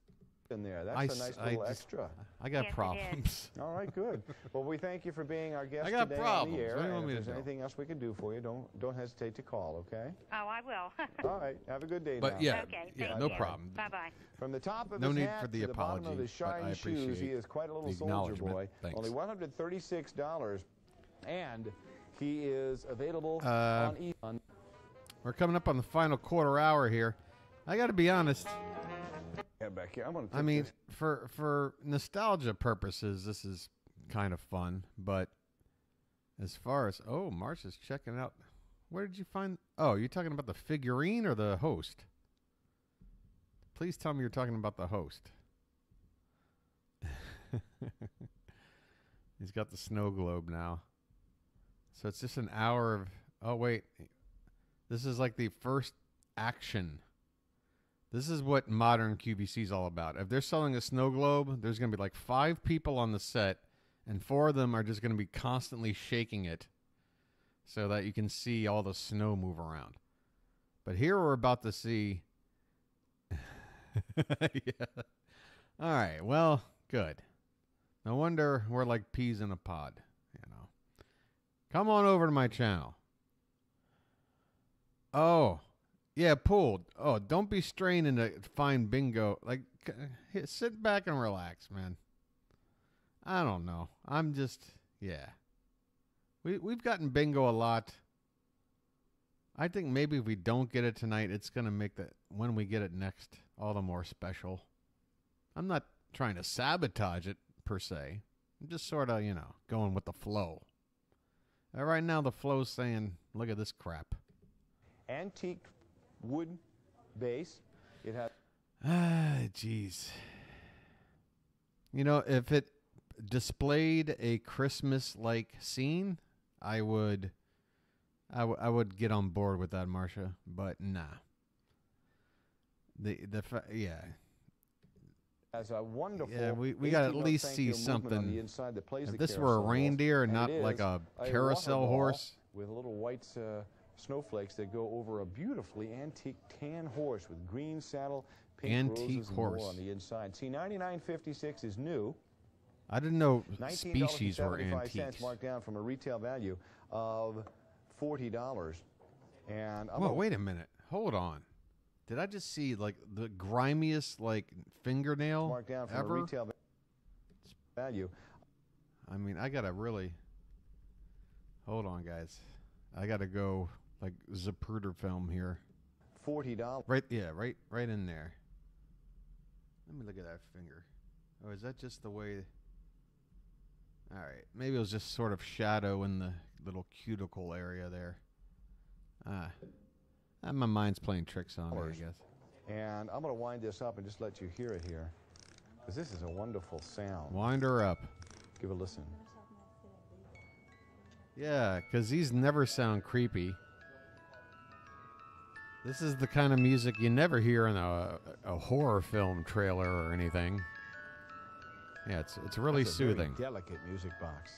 in there. That's a nice little extra. I got problems. All right, good. Well, we thank you for being our guest I got today problems. on the air. What do you want and me if to there's do? anything else we can do for you, don't hesitate to call. Okay. Oh, I will. All right. Have a good day. But now. yeah, Okay, yeah, thank no you. problem. Bye-bye. From the top of No his need hat for the to the bottom of apology, his but I shiny shoes, he appreciate is quite a little the soldier acknowledgement. boy. Thanks. Only $136, and he is available on. We're coming up on the final quarter hour here. I got to be honest. Yeah, back here. I mean, for nostalgia purposes, this is kind of fun. But as far as Marsh is checking out. Where did you find? Oh, you're talking about the figurine or the host? Please tell me you're talking about the host. He's got the snow globe now. So it's just an hour of... Oh, wait. This is like the first action. This is what modern QVC is all about. If they're selling a snow globe, there's going to be like 5 people on the set, and 4 of them are just going to be constantly shaking it so that you can see all the snow move around. But here we're about to see... Yeah. All right. Well, good. No wonder we're like peas in a pod, you know. Come on over to my channel. Oh, yeah, Pool. Oh, don't be straining to find bingo. Like, sit back and relax, man. I don't know. I'm just, yeah. We've gotten bingo a lot. I think maybe if we don't get it tonight, it's going to make that when we get it next all the more special. I'm not trying to sabotage it per se. I'm just sort of, you know, going with the flow. Right now the flow's saying, look at this crap. Antique wood base. It has... Jeez. You know, if it displayed a Christmas-like scene, I would get on board with that, Marcia, but nah. Yeah. As a wonderful, yeah, we got to at least see something. If this were a reindeer and not like a carousel horse. With little white snowflakes that go over a beautifully antique tan horse with green saddle, pink roses and more on the inside. See, $99.56 is new. I didn't know species were antiques. Marked down from a retail value of $40. And well, wait a minute. Hold on. Did I just see like the grimiest like fingernail marked down from ever? A retail value. I mean, I gotta really hold on, guys. I gotta go like Zapruder film here. $40. Right, yeah, right in there. Let me look at that finger. Oh, is that just the way? All right, maybe it was just sort of shadow in the little cuticle area there. My mind's playing tricks on me, I guess. And I'm going to wind this up and just let you hear it here, because this is a wonderful sound. Wind her up. Give a listen. Yeah, because these never sound creepy. This is the kind of music you never hear in a horror film trailer or anything. Yeah, it's really That's a soothing. Very delicate music box.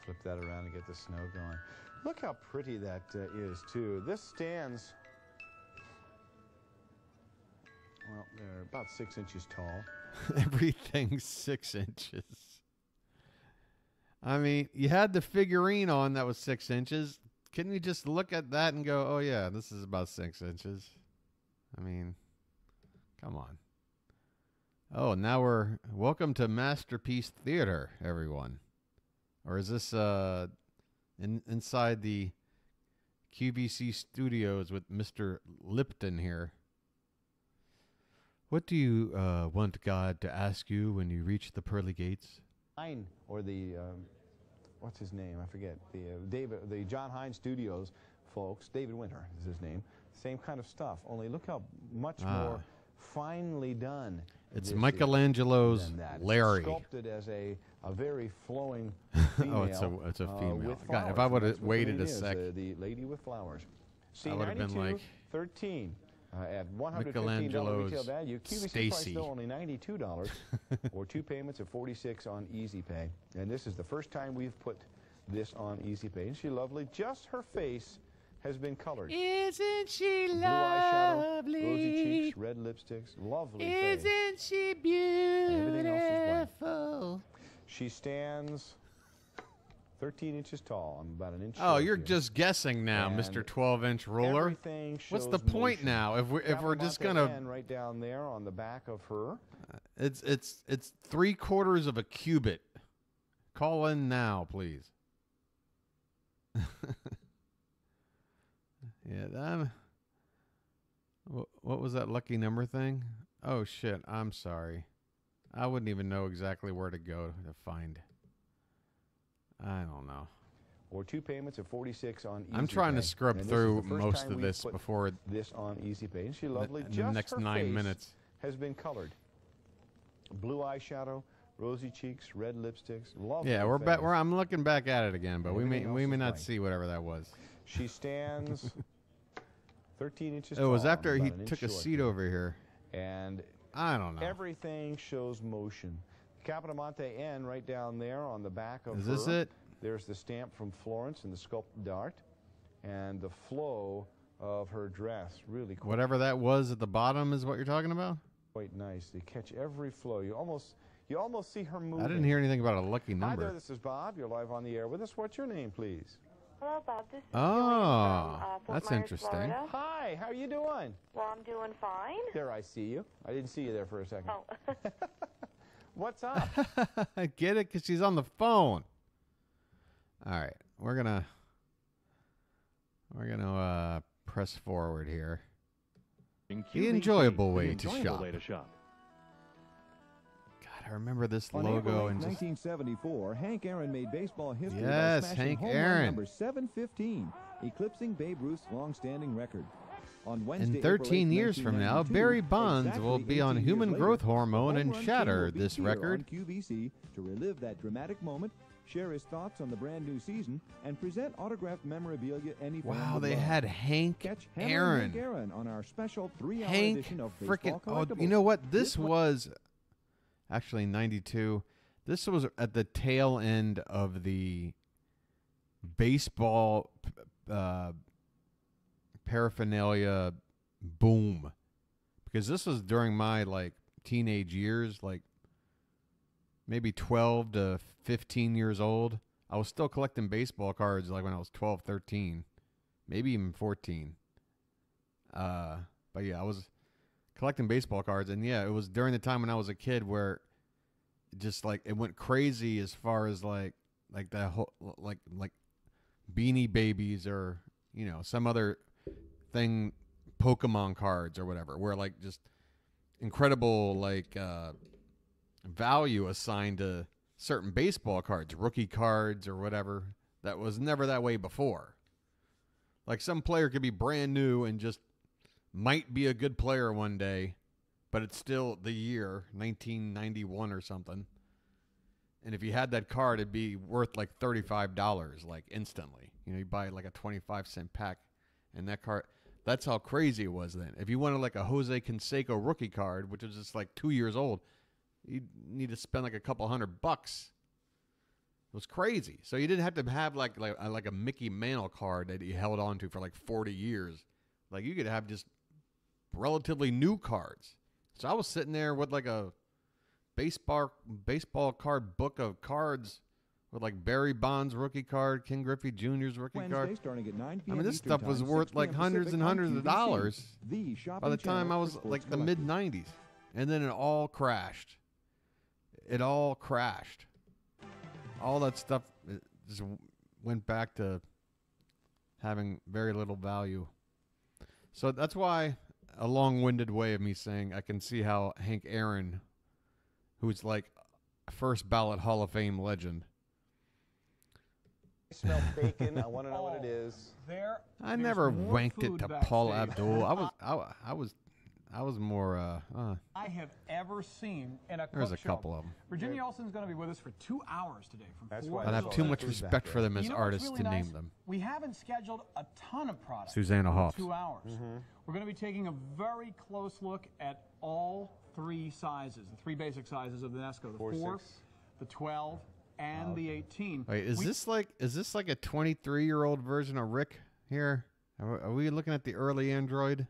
Flip that around and get the snow going. Look how pretty that is, too. This stands, well, they're about 6 inches tall. Everything's 6 inches. I mean, you had the figurine on that was 6 inches. Couldn't you just look at that and go, oh, yeah, this is about 6 inches? I mean, come on. Oh, now welcome to Masterpiece Theater, everyone. Or is this inside the QVC studios with Mr. Lipton here? What do you want God to ask you when you reach the pearly gates? Or the, what's his name? I forget. The John Hine Studios folks, David Winter is his name. Same kind of stuff, only look how much more finely done. It's Michelangelo's Larry. Sculpted as a very flowing female. Oh, it's a female. God, if I would have waited a sec. The lady with flowers. I would have been like 13 at $115 Michelangelo's retail value. QVC price though only $92 or 2 payments of $46 on Easy Pay. And this is the first time we've put this on Easy Pay. Isn't she lovely? Just her face has been colored. Isn't she Blue lovely? eyeshadow, rosy cheeks, red lipsticks, lovely face. Isn't she beautiful? Everything else is white. She stands 13 inches tall. I'm about an inch. Oh, short you're here. just guessing now, And Mr. 12-inch ruler. Everything What's the shows point motion. now? If we're just gonna right down there on the back of her. It's 3/4 of a cubit. Call in now, please. Yeah, what was that lucky number thing? Oh shit, I'm sorry. I wouldn't even know exactly where to go to find. I don't know. or 2 payments of $46 on Easy I'm trying to Pay. scrub And through this is the first most time of we've this put before this on Easy Pay. Isn't she lovely? the Just next her 9 face minutes. has been colored. Blue eyeshadow, rosy cheeks, red lipsticks. Lovely Yeah, we're face. back. I'm looking back at it again, but we may Everything else is not white. see whatever that was. She stands 13 inches It was tall, after he about an inch took a short. seat over here. And I don't know. everything shows motion. Capodimonte N right down there on the back of Is her. this it? There's the stamp from Florence and the sculpted dart. And the flow of her dress, really quite, Whatever that was at the bottom is what you're talking about? quite nice. They catch every flow. You almost see her moving. I didn't hear anything about a lucky Hi there, number. this is Bob. You're live on the air with us. What's your name, please? Hello, Bob. This is Oh, Fort that's Myers, interesting. Florida. Hi, how are you doing? Well, I'm doing fine. There, I see you. I didn't see you there for a second. Oh. What's up? I get it because she's on the phone. All right, we're gonna press forward here. The enjoyable way to shop. God, I remember this On logo April 8, and just 1974, Hank Aaron made baseball history Yes, by smashing Hank home Aaron. run number 715, eclipsing Babe Ruth's long-standing record. On Wednesday, in 13 April 8, years from now, 1992, Barry Bonds exactly will be on 18 human years growth later, hormone the and Home Run shatter King will be this here record. on QVC to relive that dramatic moment, share his thoughts on the brand new season, and present autographed memorabilia any fan Wow, would they love. had Hank Catch Hammer and Aaron. Hank Aaron on our special 3-hour Hank edition of frickin' Baseball oh, Collectibles. you know what? This was actually 92. This was at the tail end of the baseball paraphernalia boom. Because this was during my like teenage years, like maybe 12 to 15 years old. I was still collecting baseball cards like when I was 12, 13, maybe even 14. But yeah, I was collecting baseball cards, and yeah, it was during the time when I was a kid where just like it went crazy as far as like that whole like Beanie Babies or you know some other thing, Pokemon cards or whatever, where like just incredible like value assigned to certain baseball cards, rookie cards or whatever. That was never that way before. Like some player could be brand new and just might be a good player one day, but it's still the year 1991 or something. And if you had that card, it'd be worth like $35 like instantly. You know, you buy like a 25-cent pack, and that card, that's how crazy it was then. If you wanted like a Jose Canseco rookie card, which was just like 2 years old, you'd need to spend like a couple $100. It was crazy. So you didn't have to have like a Mickey Mantle card that you held on to for like 40 years. Like you could have just relatively new cards. So I was sitting there with like a baseball card book of cards with like Barry Bonds rookie card, King Griffey Jr.'s rookie Wednesday, card. starting at 9 I p.m. mean, this Eastern stuff was Time, worth 6 like p.m. hundreds Pacific and on hundreds of QVC, dollars the by shopping the time channel I for was sports like the collectors. mid-90s. And then it all crashed. It all crashed. All that stuff just went back to having very little value. So that's why a long-winded way of me saying I can see how Hank Aaron, who's like a first ballot Hall of Fame legend. I smell bacon. I want to know what it is. I never wanked it to Paul Abdul. I was more. I have ever seen in a There's cook a couple of them. Virginia Olsen's going to be with us for 2 hours today. From 4 I'd have to too 11. much respect for them as You know what's artists really to nice? name them. We haven't scheduled a ton of products. Susanna for Hoffs. 2 hours. We're going to be taking a very close look at all 3 sizes, the 3 basic sizes of the Nesco: the 4, the 12, and the 18. Wait, is this like a 23-year-old version of Rick here? Are we looking at the early Android?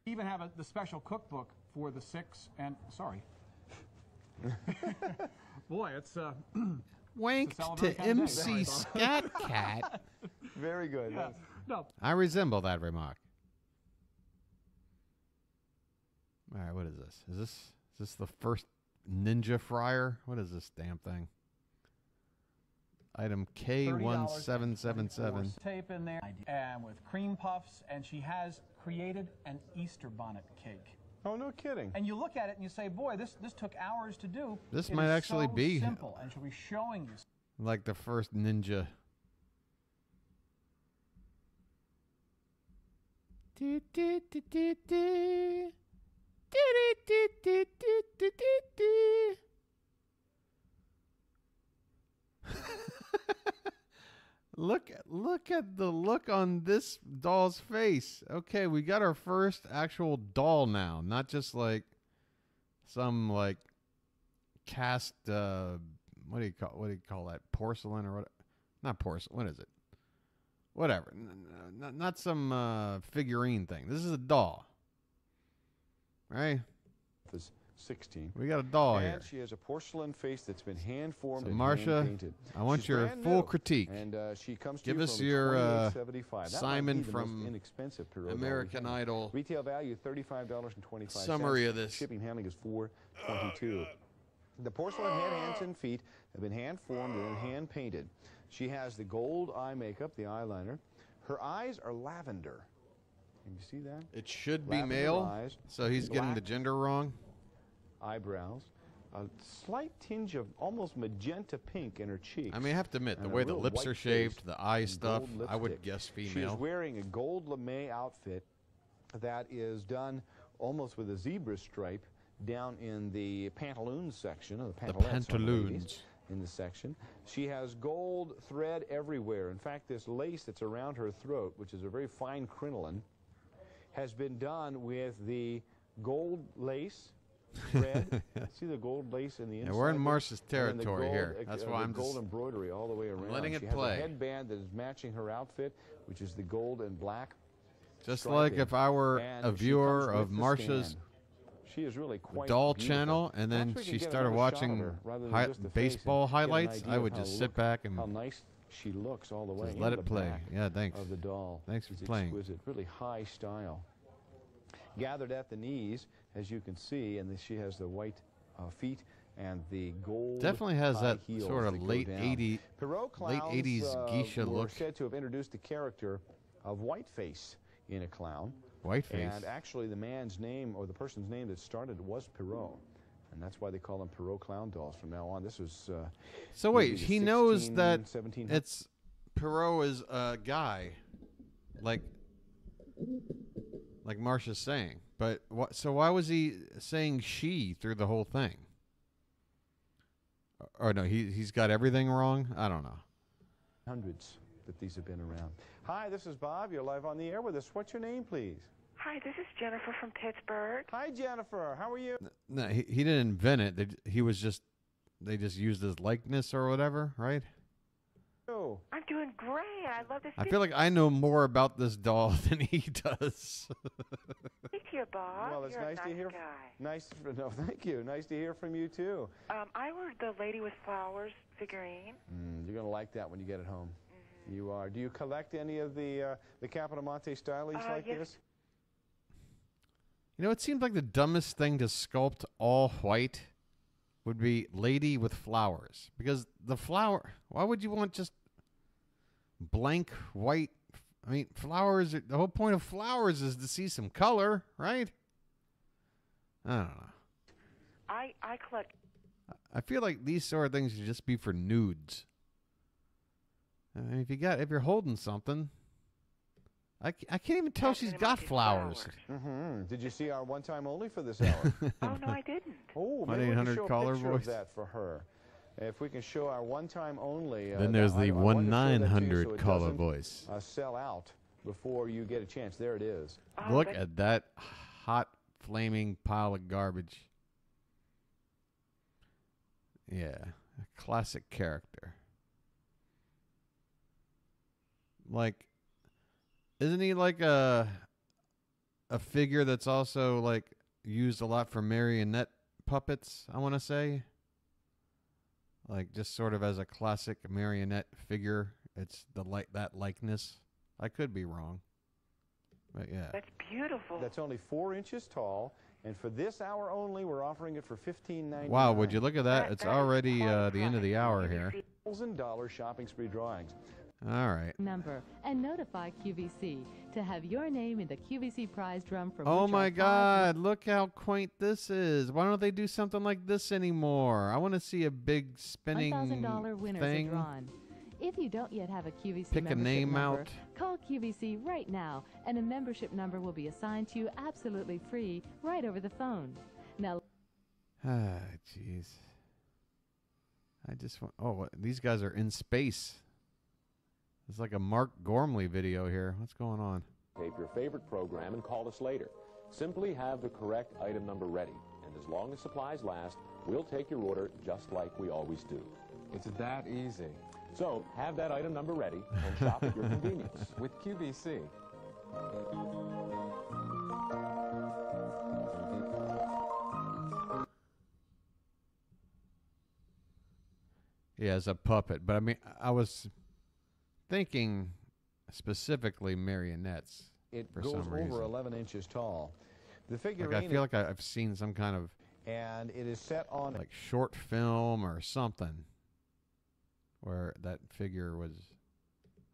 We even have the special cookbook for the 6 and sorry. Boy, it's Wanked to MC Scat Cat. Very good. Yeah. No. I resemble that remark. All right, what is this? Is this the first Ninja Fryer? What is this damn thing? Item K1777. Tape in there, and with cream puffs, and she has created an Easter bonnet cake. Oh, no kidding. And you look at it and you say, boy, this took hours to do. This It might is actually so be simple, and she'll be showing you. like the first Ninja Look at the look on this doll's face. Okay, we got our first actual doll now, not just like some like cast what do you call that? Porcelain or what? Not porcelain. What is it? Whatever. Not some figurine thing. This is a doll. Right? 16. We got a doll and here. She has a porcelain face that's been hand formed So and Marcia, hand painted. I want She's your brand full new, critique. And she comes to Give you us from your $28.75. Simon That might be the from most inexpensive Perot American doll we have. Idol. Retail value $35.25. Summary of this. Shipping handling is $4.22. The porcelain head, hands, and feet have been hand formed and then hand painted. She has the gold eye makeup, the eyeliner. Her eyes are lavender. Can you see that? It should be Lavender male, eyes, so he's getting the black gender wrong. eyebrows, a slight tinge of almost magenta pink in her cheeks. I mean, I have to admit, the and a way the real lips white are face shaved, the eye and stuff, gold I would lipstick. guess She is female. wearing a gold lame outfit that is done almost with a zebra stripe down in the pantaloons section, or the pantalettes on the ladies pantaloons. in the section. She has gold thread everywhere. In fact, this lace that's around her throat, which is a very fine crinoline, has been done with the gold lace thread. See the gold lace in the inside? Yeah, we're in there? Marcia's And then the territory gold, here. That's why the I'm gold just embroidery all the way around. letting it she play. has a headband that is matching her outfit, which is the gold and black. Just like if I were And a she viewer comes of with the Marcia's stand. She is really quite doll beautiful. channel, and then Perhaps we she can get started another shot of watching her rather than just the face and baseball get an highlights, idea I of would how just sit look- back and how nice she looks all the way. just let into it the play. back Yeah, thanks. Of the doll. Thanks for It's playing. exquisite, really high style. Gathered at the knees, as you can see, and she has the white feet and the gold. Definitely has high that heels sort of that go late down. 80 Perot late clowns, 80s geisha were look. said to have introduced the character of Whiteface in a clown. Whiteface. And actually, the man's name or the person's name that started was Perot. And that's why they call them Perot clown dolls from now on. This was. So wait, maybe the he knows 16, that 1700s. it's Perot is a guy, like Marcia's saying. But what? So why was he saying she through the whole thing? Or no, he's got everything wrong. I don't know. Hundreds that these have been around. Hi, this is Bob. You're live on the air with us. What's your name, please? Hi, this is Jennifer from Pittsburgh. Hi, Jennifer. How are you? No, he didn't invent it. They just used his likeness or whatever, right? Oh. I'm doing great. I love to I speak feel like I know more about this doll than he does. to you, Bob. Well, it's You're nice a to nice hear. guy. No, thank you. Nice to hear from you too. I ordered the Lady with Flowers figurine. You're gonna like that when you get it home. You are. Do you collect any of the Capodimonte stylies like yes. this? You know, it seems like the dumbest thing to sculpt all white would be Lady with Flowers. Because the flower, why would you want just blank white? I mean, flowers, the whole point of flowers is to see some color, right? I don't know. I collect. I feel like these sort of things should just be for nudes. I mean, if you're holding something, I can't even tell she's got flowers. Did you see our one time only for this hour? Oh no, I didn't. Oh, maybe we can 1-800 show a caller picture voice. of that for her. If we can show our one time only. Then there's the I wanted to show that to you 1-900 so it caller doesn't, voice. Sell out before you get a chance. There it is. Look at that hot, flaming pile of garbage. Yeah, a classic character. Like, isn't he like a figure that's also like used a lot for marionette puppets, I want to say? Like just sort of as a classic marionette figure. It's that likeness. I could be wrong. But yeah. That's beautiful. That's only 4 inches tall, and for this hour only, we're offering it for $15.99. Wow, would you look at that? It's already the end of the hour here. $1,000 shopping spree drawings. All right. Number and notify QVC to have your name in the QVC prize drum from Oh which my our God, look how quaint this is. Why don't they do something like this anymore? I want to see a big spinning $1,000 winners thing. are drawn. If you don't yet have a QVC Pick a membership name number, out. call QVC right now, and a membership number will be assigned to you absolutely free right over the phone. Now, Ah, jeez. I just want. Oh, what, these guys are in space. It's like a Mark Gormley video here. What's going on? Tape your favorite program and call us later. Simply have the correct item number ready, and as long as supplies last, we'll take your order just like we always do. It's that easy. So have that item number ready and shop at your convenience. With QVC. Yeah, as a puppet. But I mean, I was thinking specifically marionettes. It for goes some reason. over 11 inches tall. The figurine. Like I feel like I've seen some kind of. And it is set on like short film or something, where that figure was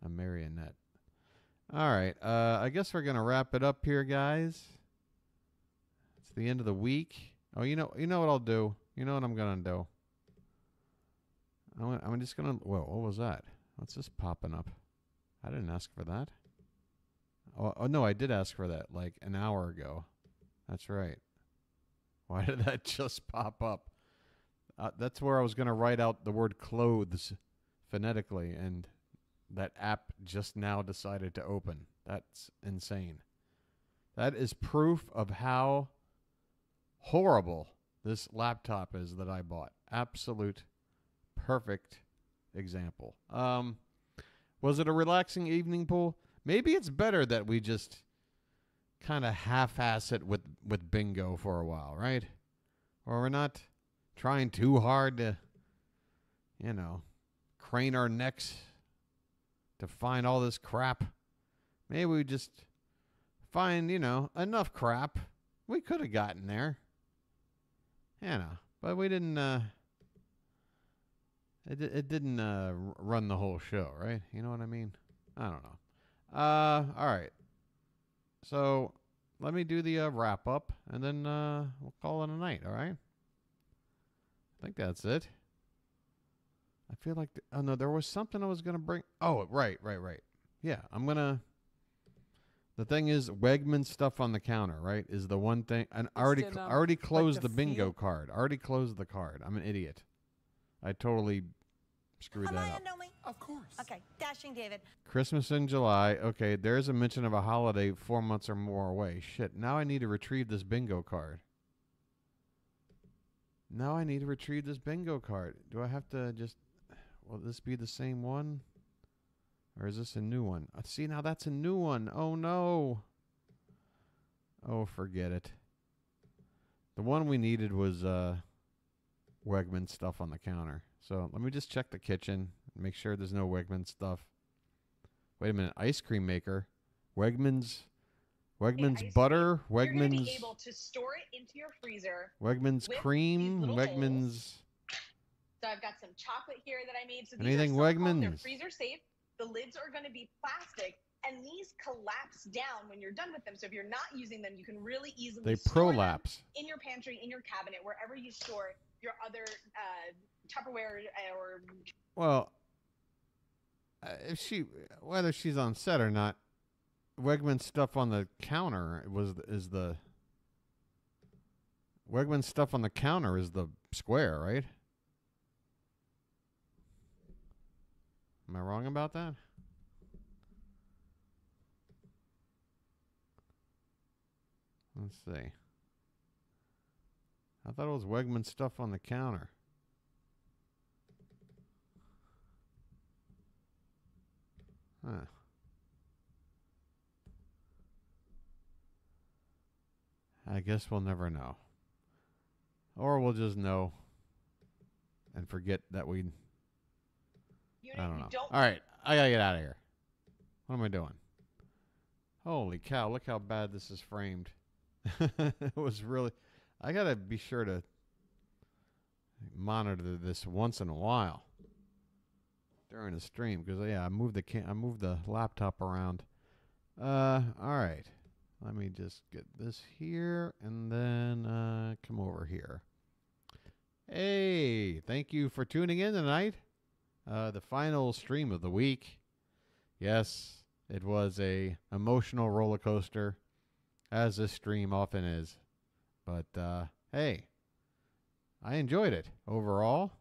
a marionette. All right, I guess we're gonna wrap it up here, guys. It's the end of the week. Oh, you know what I'll do. You know what I'm gonna do. I'm just gonna. Whoa, what was that? What's this popping up? I didn't ask for that. Oh no, I did ask for that like an hour ago. That's right. Why did that just pop up? That's where I was gonna write out the word clothes phonetically, and that app just now decided to open. That's insane. That is proof of how horrible this laptop is that I bought. Absolute perfect example. Was it a relaxing evening, Pool? Maybe it's better that we just kind of half-ass it with bingo for a while, right? Or we're not trying too hard to, crane our necks to find all this crap. Maybe we just find, enough crap. We could have gotten there. But we didn't, it didn't run the whole show, right? You know what I mean? I don't know. All right. So let me do the wrap up, and then we'll call it a night, all right? I think that's it. I feel like, oh no, there was something I was going to bring. Oh, right. Yeah, the thing is, Wegman stuff on the counter, right, is the one thing. And I already closed the bingo card. Already closed the card. I'm an idiot. I totally screwed that up. Of course. Okay, Dashing David. Christmas in July. Okay, there's a mention of a holiday 4 months or more away. Shit, now I need to retrieve this bingo card. Do I have to just... Will this be the same one? Or is this a new one? See, now that's a new one. Oh, no. Oh, forget it. The one we needed was Wegman stuff on the counter. So let me just check the kitchen. Make sure there's no Wegman stuff. Wait a minute. Ice cream maker. Wegmans butter. Wegmans. You're going to be able to store it into your freezer. Wegmans cream. Wegmans. So I've got some chocolate here that I made. So anything these are so-called, Wegmans. they're freezer safe. The lids are going to be plastic, and these collapse down when you're done with them. So if you're not using them, you can really easily store them prolapse in your pantry, in your cabinet, wherever you store your other Tupperware or. Well, whether she's on set or not, Wegman stuff on the counter is the Wegman stuff on the counter is the square, right? Am I wrong about that? Let's see. I thought it was Wegman stuff on the counter. Huh. I guess we'll never know. Or we'll just know and forget that we... I don't know. All right, I gotta get out of here. What am I doing? Holy cow, look how bad this is framed. It was really... I gotta be sure to monitor this once in a while during the stream, because I moved the laptop around. All right. Let me just get this here and then come over here. Hey, thank you for tuning in tonight. The final stream of the week. Yes, it was a emotional roller coaster, as this stream often is. But hey, I enjoyed it overall.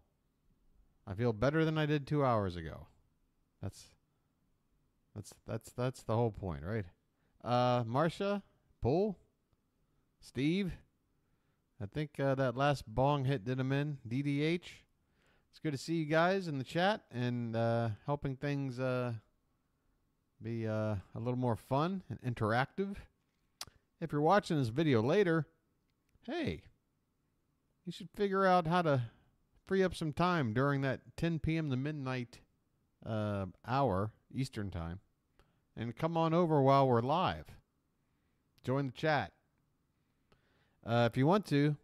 I feel better than I did 2 hours ago. That's the whole point, right? Marcia, Paul, Steve. I think that last bong hit did him in. DDH. It's good to see you guys in the chat and helping things be a little more fun and interactive. If you're watching this video later, hey, you should figure out how to free up some time during that 10 p.m. to midnight hour Eastern time and come on over while we're live. Join the chat. If you want to,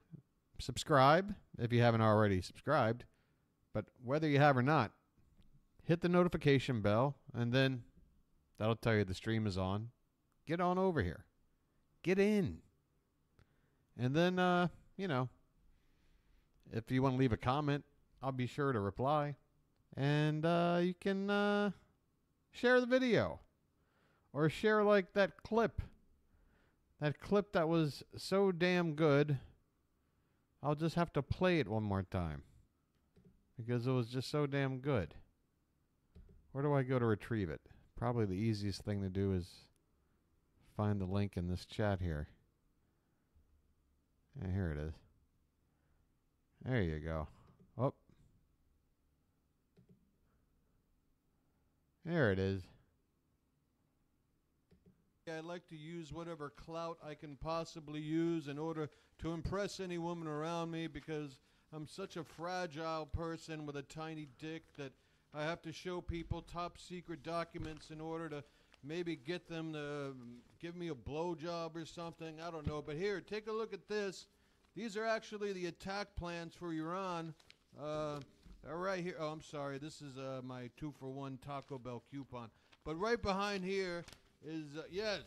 subscribe if you haven't already subscribed. But whether you have or not, hit the notification bell, and then that'll tell you the stream is on. Get on over here. Get in. And then, you know, if you want to leave a comment, I'll be sure to reply. And you can share the video. Or share, like, that clip. That clip that was so damn good, I'll just have to play it one more time. Because it was just so damn good. Where do I go to retrieve it? Probably the easiest thing to do is find the link in this chat here. And here it is. There you go. Oh. There it is. I'd like to use whatever clout I can possibly use in order to impress any woman around me, because I'm such a fragile person with a tiny dick that I have to show people top secret documents in order to maybe get them to give me a blowjob or something. I don't know. But here, take a look at this. These are actually the attack plans for Iran. Right here. Oh, I'm sorry. This is my 2-for-1 Taco Bell coupon. But right behind here is, yes.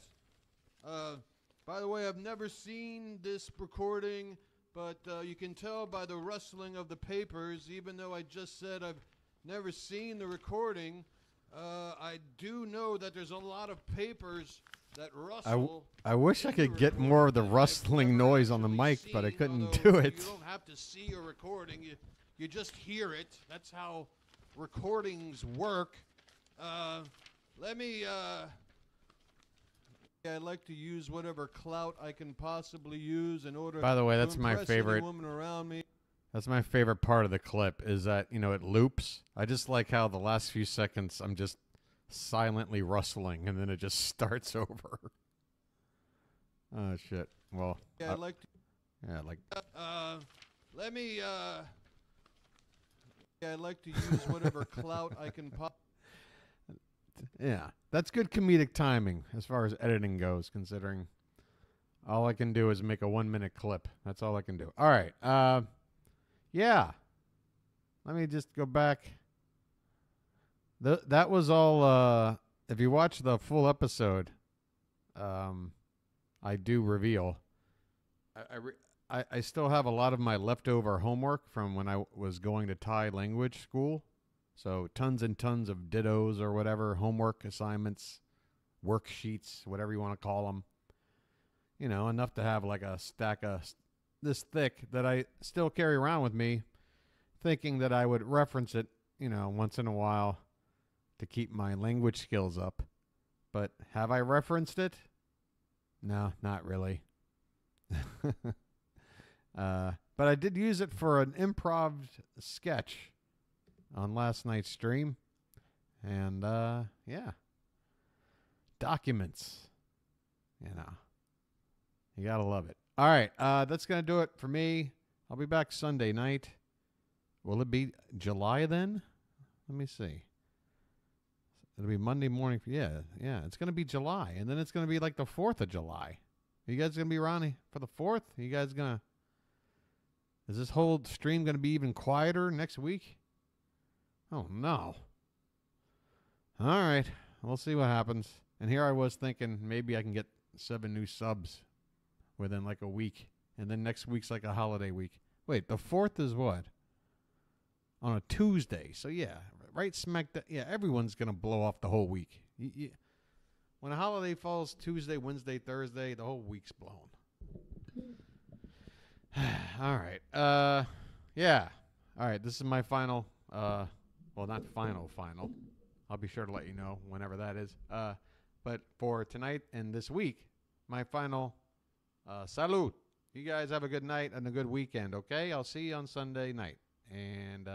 By the way, I've never seen this recording, but you can tell by the rustling of the papers, even though I just said I've never seen the recording, I do know that there's a lot of papers that rustle. I wish I could get more of the rustling noise on the mic, but I couldn't do it. You don't have to see a recording. You just hear it. That's how recordings work. Let me... I'd like to use whatever clout I can possibly use in order. By the way, that's to my impress favorite. any woman around me. That's my favorite part of the clip, is that, you know, it loops. I just like how the last few seconds I'm just silently rustling and then it just starts over. Oh shit. Well, I'd like to. Yeah, like. Let me. I'd like to use whatever clout I can pop. Yeah, that's good comedic timing as far as editing goes, considering all I can do is make a 1-minute clip. That's all I can do. All right. Yeah. Let me just go back. That was all, if you watch the full episode, I do reveal. I still have a lot of my leftover homework from when I was going to Thai language school. So tons and tons of dittos or whatever, homework assignments, worksheets, whatever you want to call them. You know, enough to have like a stack of this thick that I still carry around with me, thinking that I would reference it, you know, once in a while to keep my language skills up. But have I referenced it? No, not really. But I did use it for an improv sketch on last night's stream. And, yeah. Documents. You know. You gotta love it. All right, that's going to do it for me. I'll be back Sunday night. Will it be July then? Let me see. It'll be Monday morning. Yeah, it's going to be July. And then it's going to be like the 4th of July. Are you guys going to be around for the 4th? Are you guys going to... Is this whole stream going to be even quieter next week? Oh, no. All right. We'll see what happens. And here I was thinking maybe I can get 7 new subs within like a week. And then next week's like a holiday week. Wait, the 4th is what? On a Tuesday. So, yeah, right smack. Yeah, everyone's gonna blow off the whole week. When a holiday falls Tuesday, Wednesday, Thursday, the whole week's blown. All right. Yeah. All right. This is my final. Well, not final. I'll be sure to let you know whenever that is. But for tonight and this week, my final salud. You guys have a good night and a good weekend, okay? I'll see you on Sunday night. And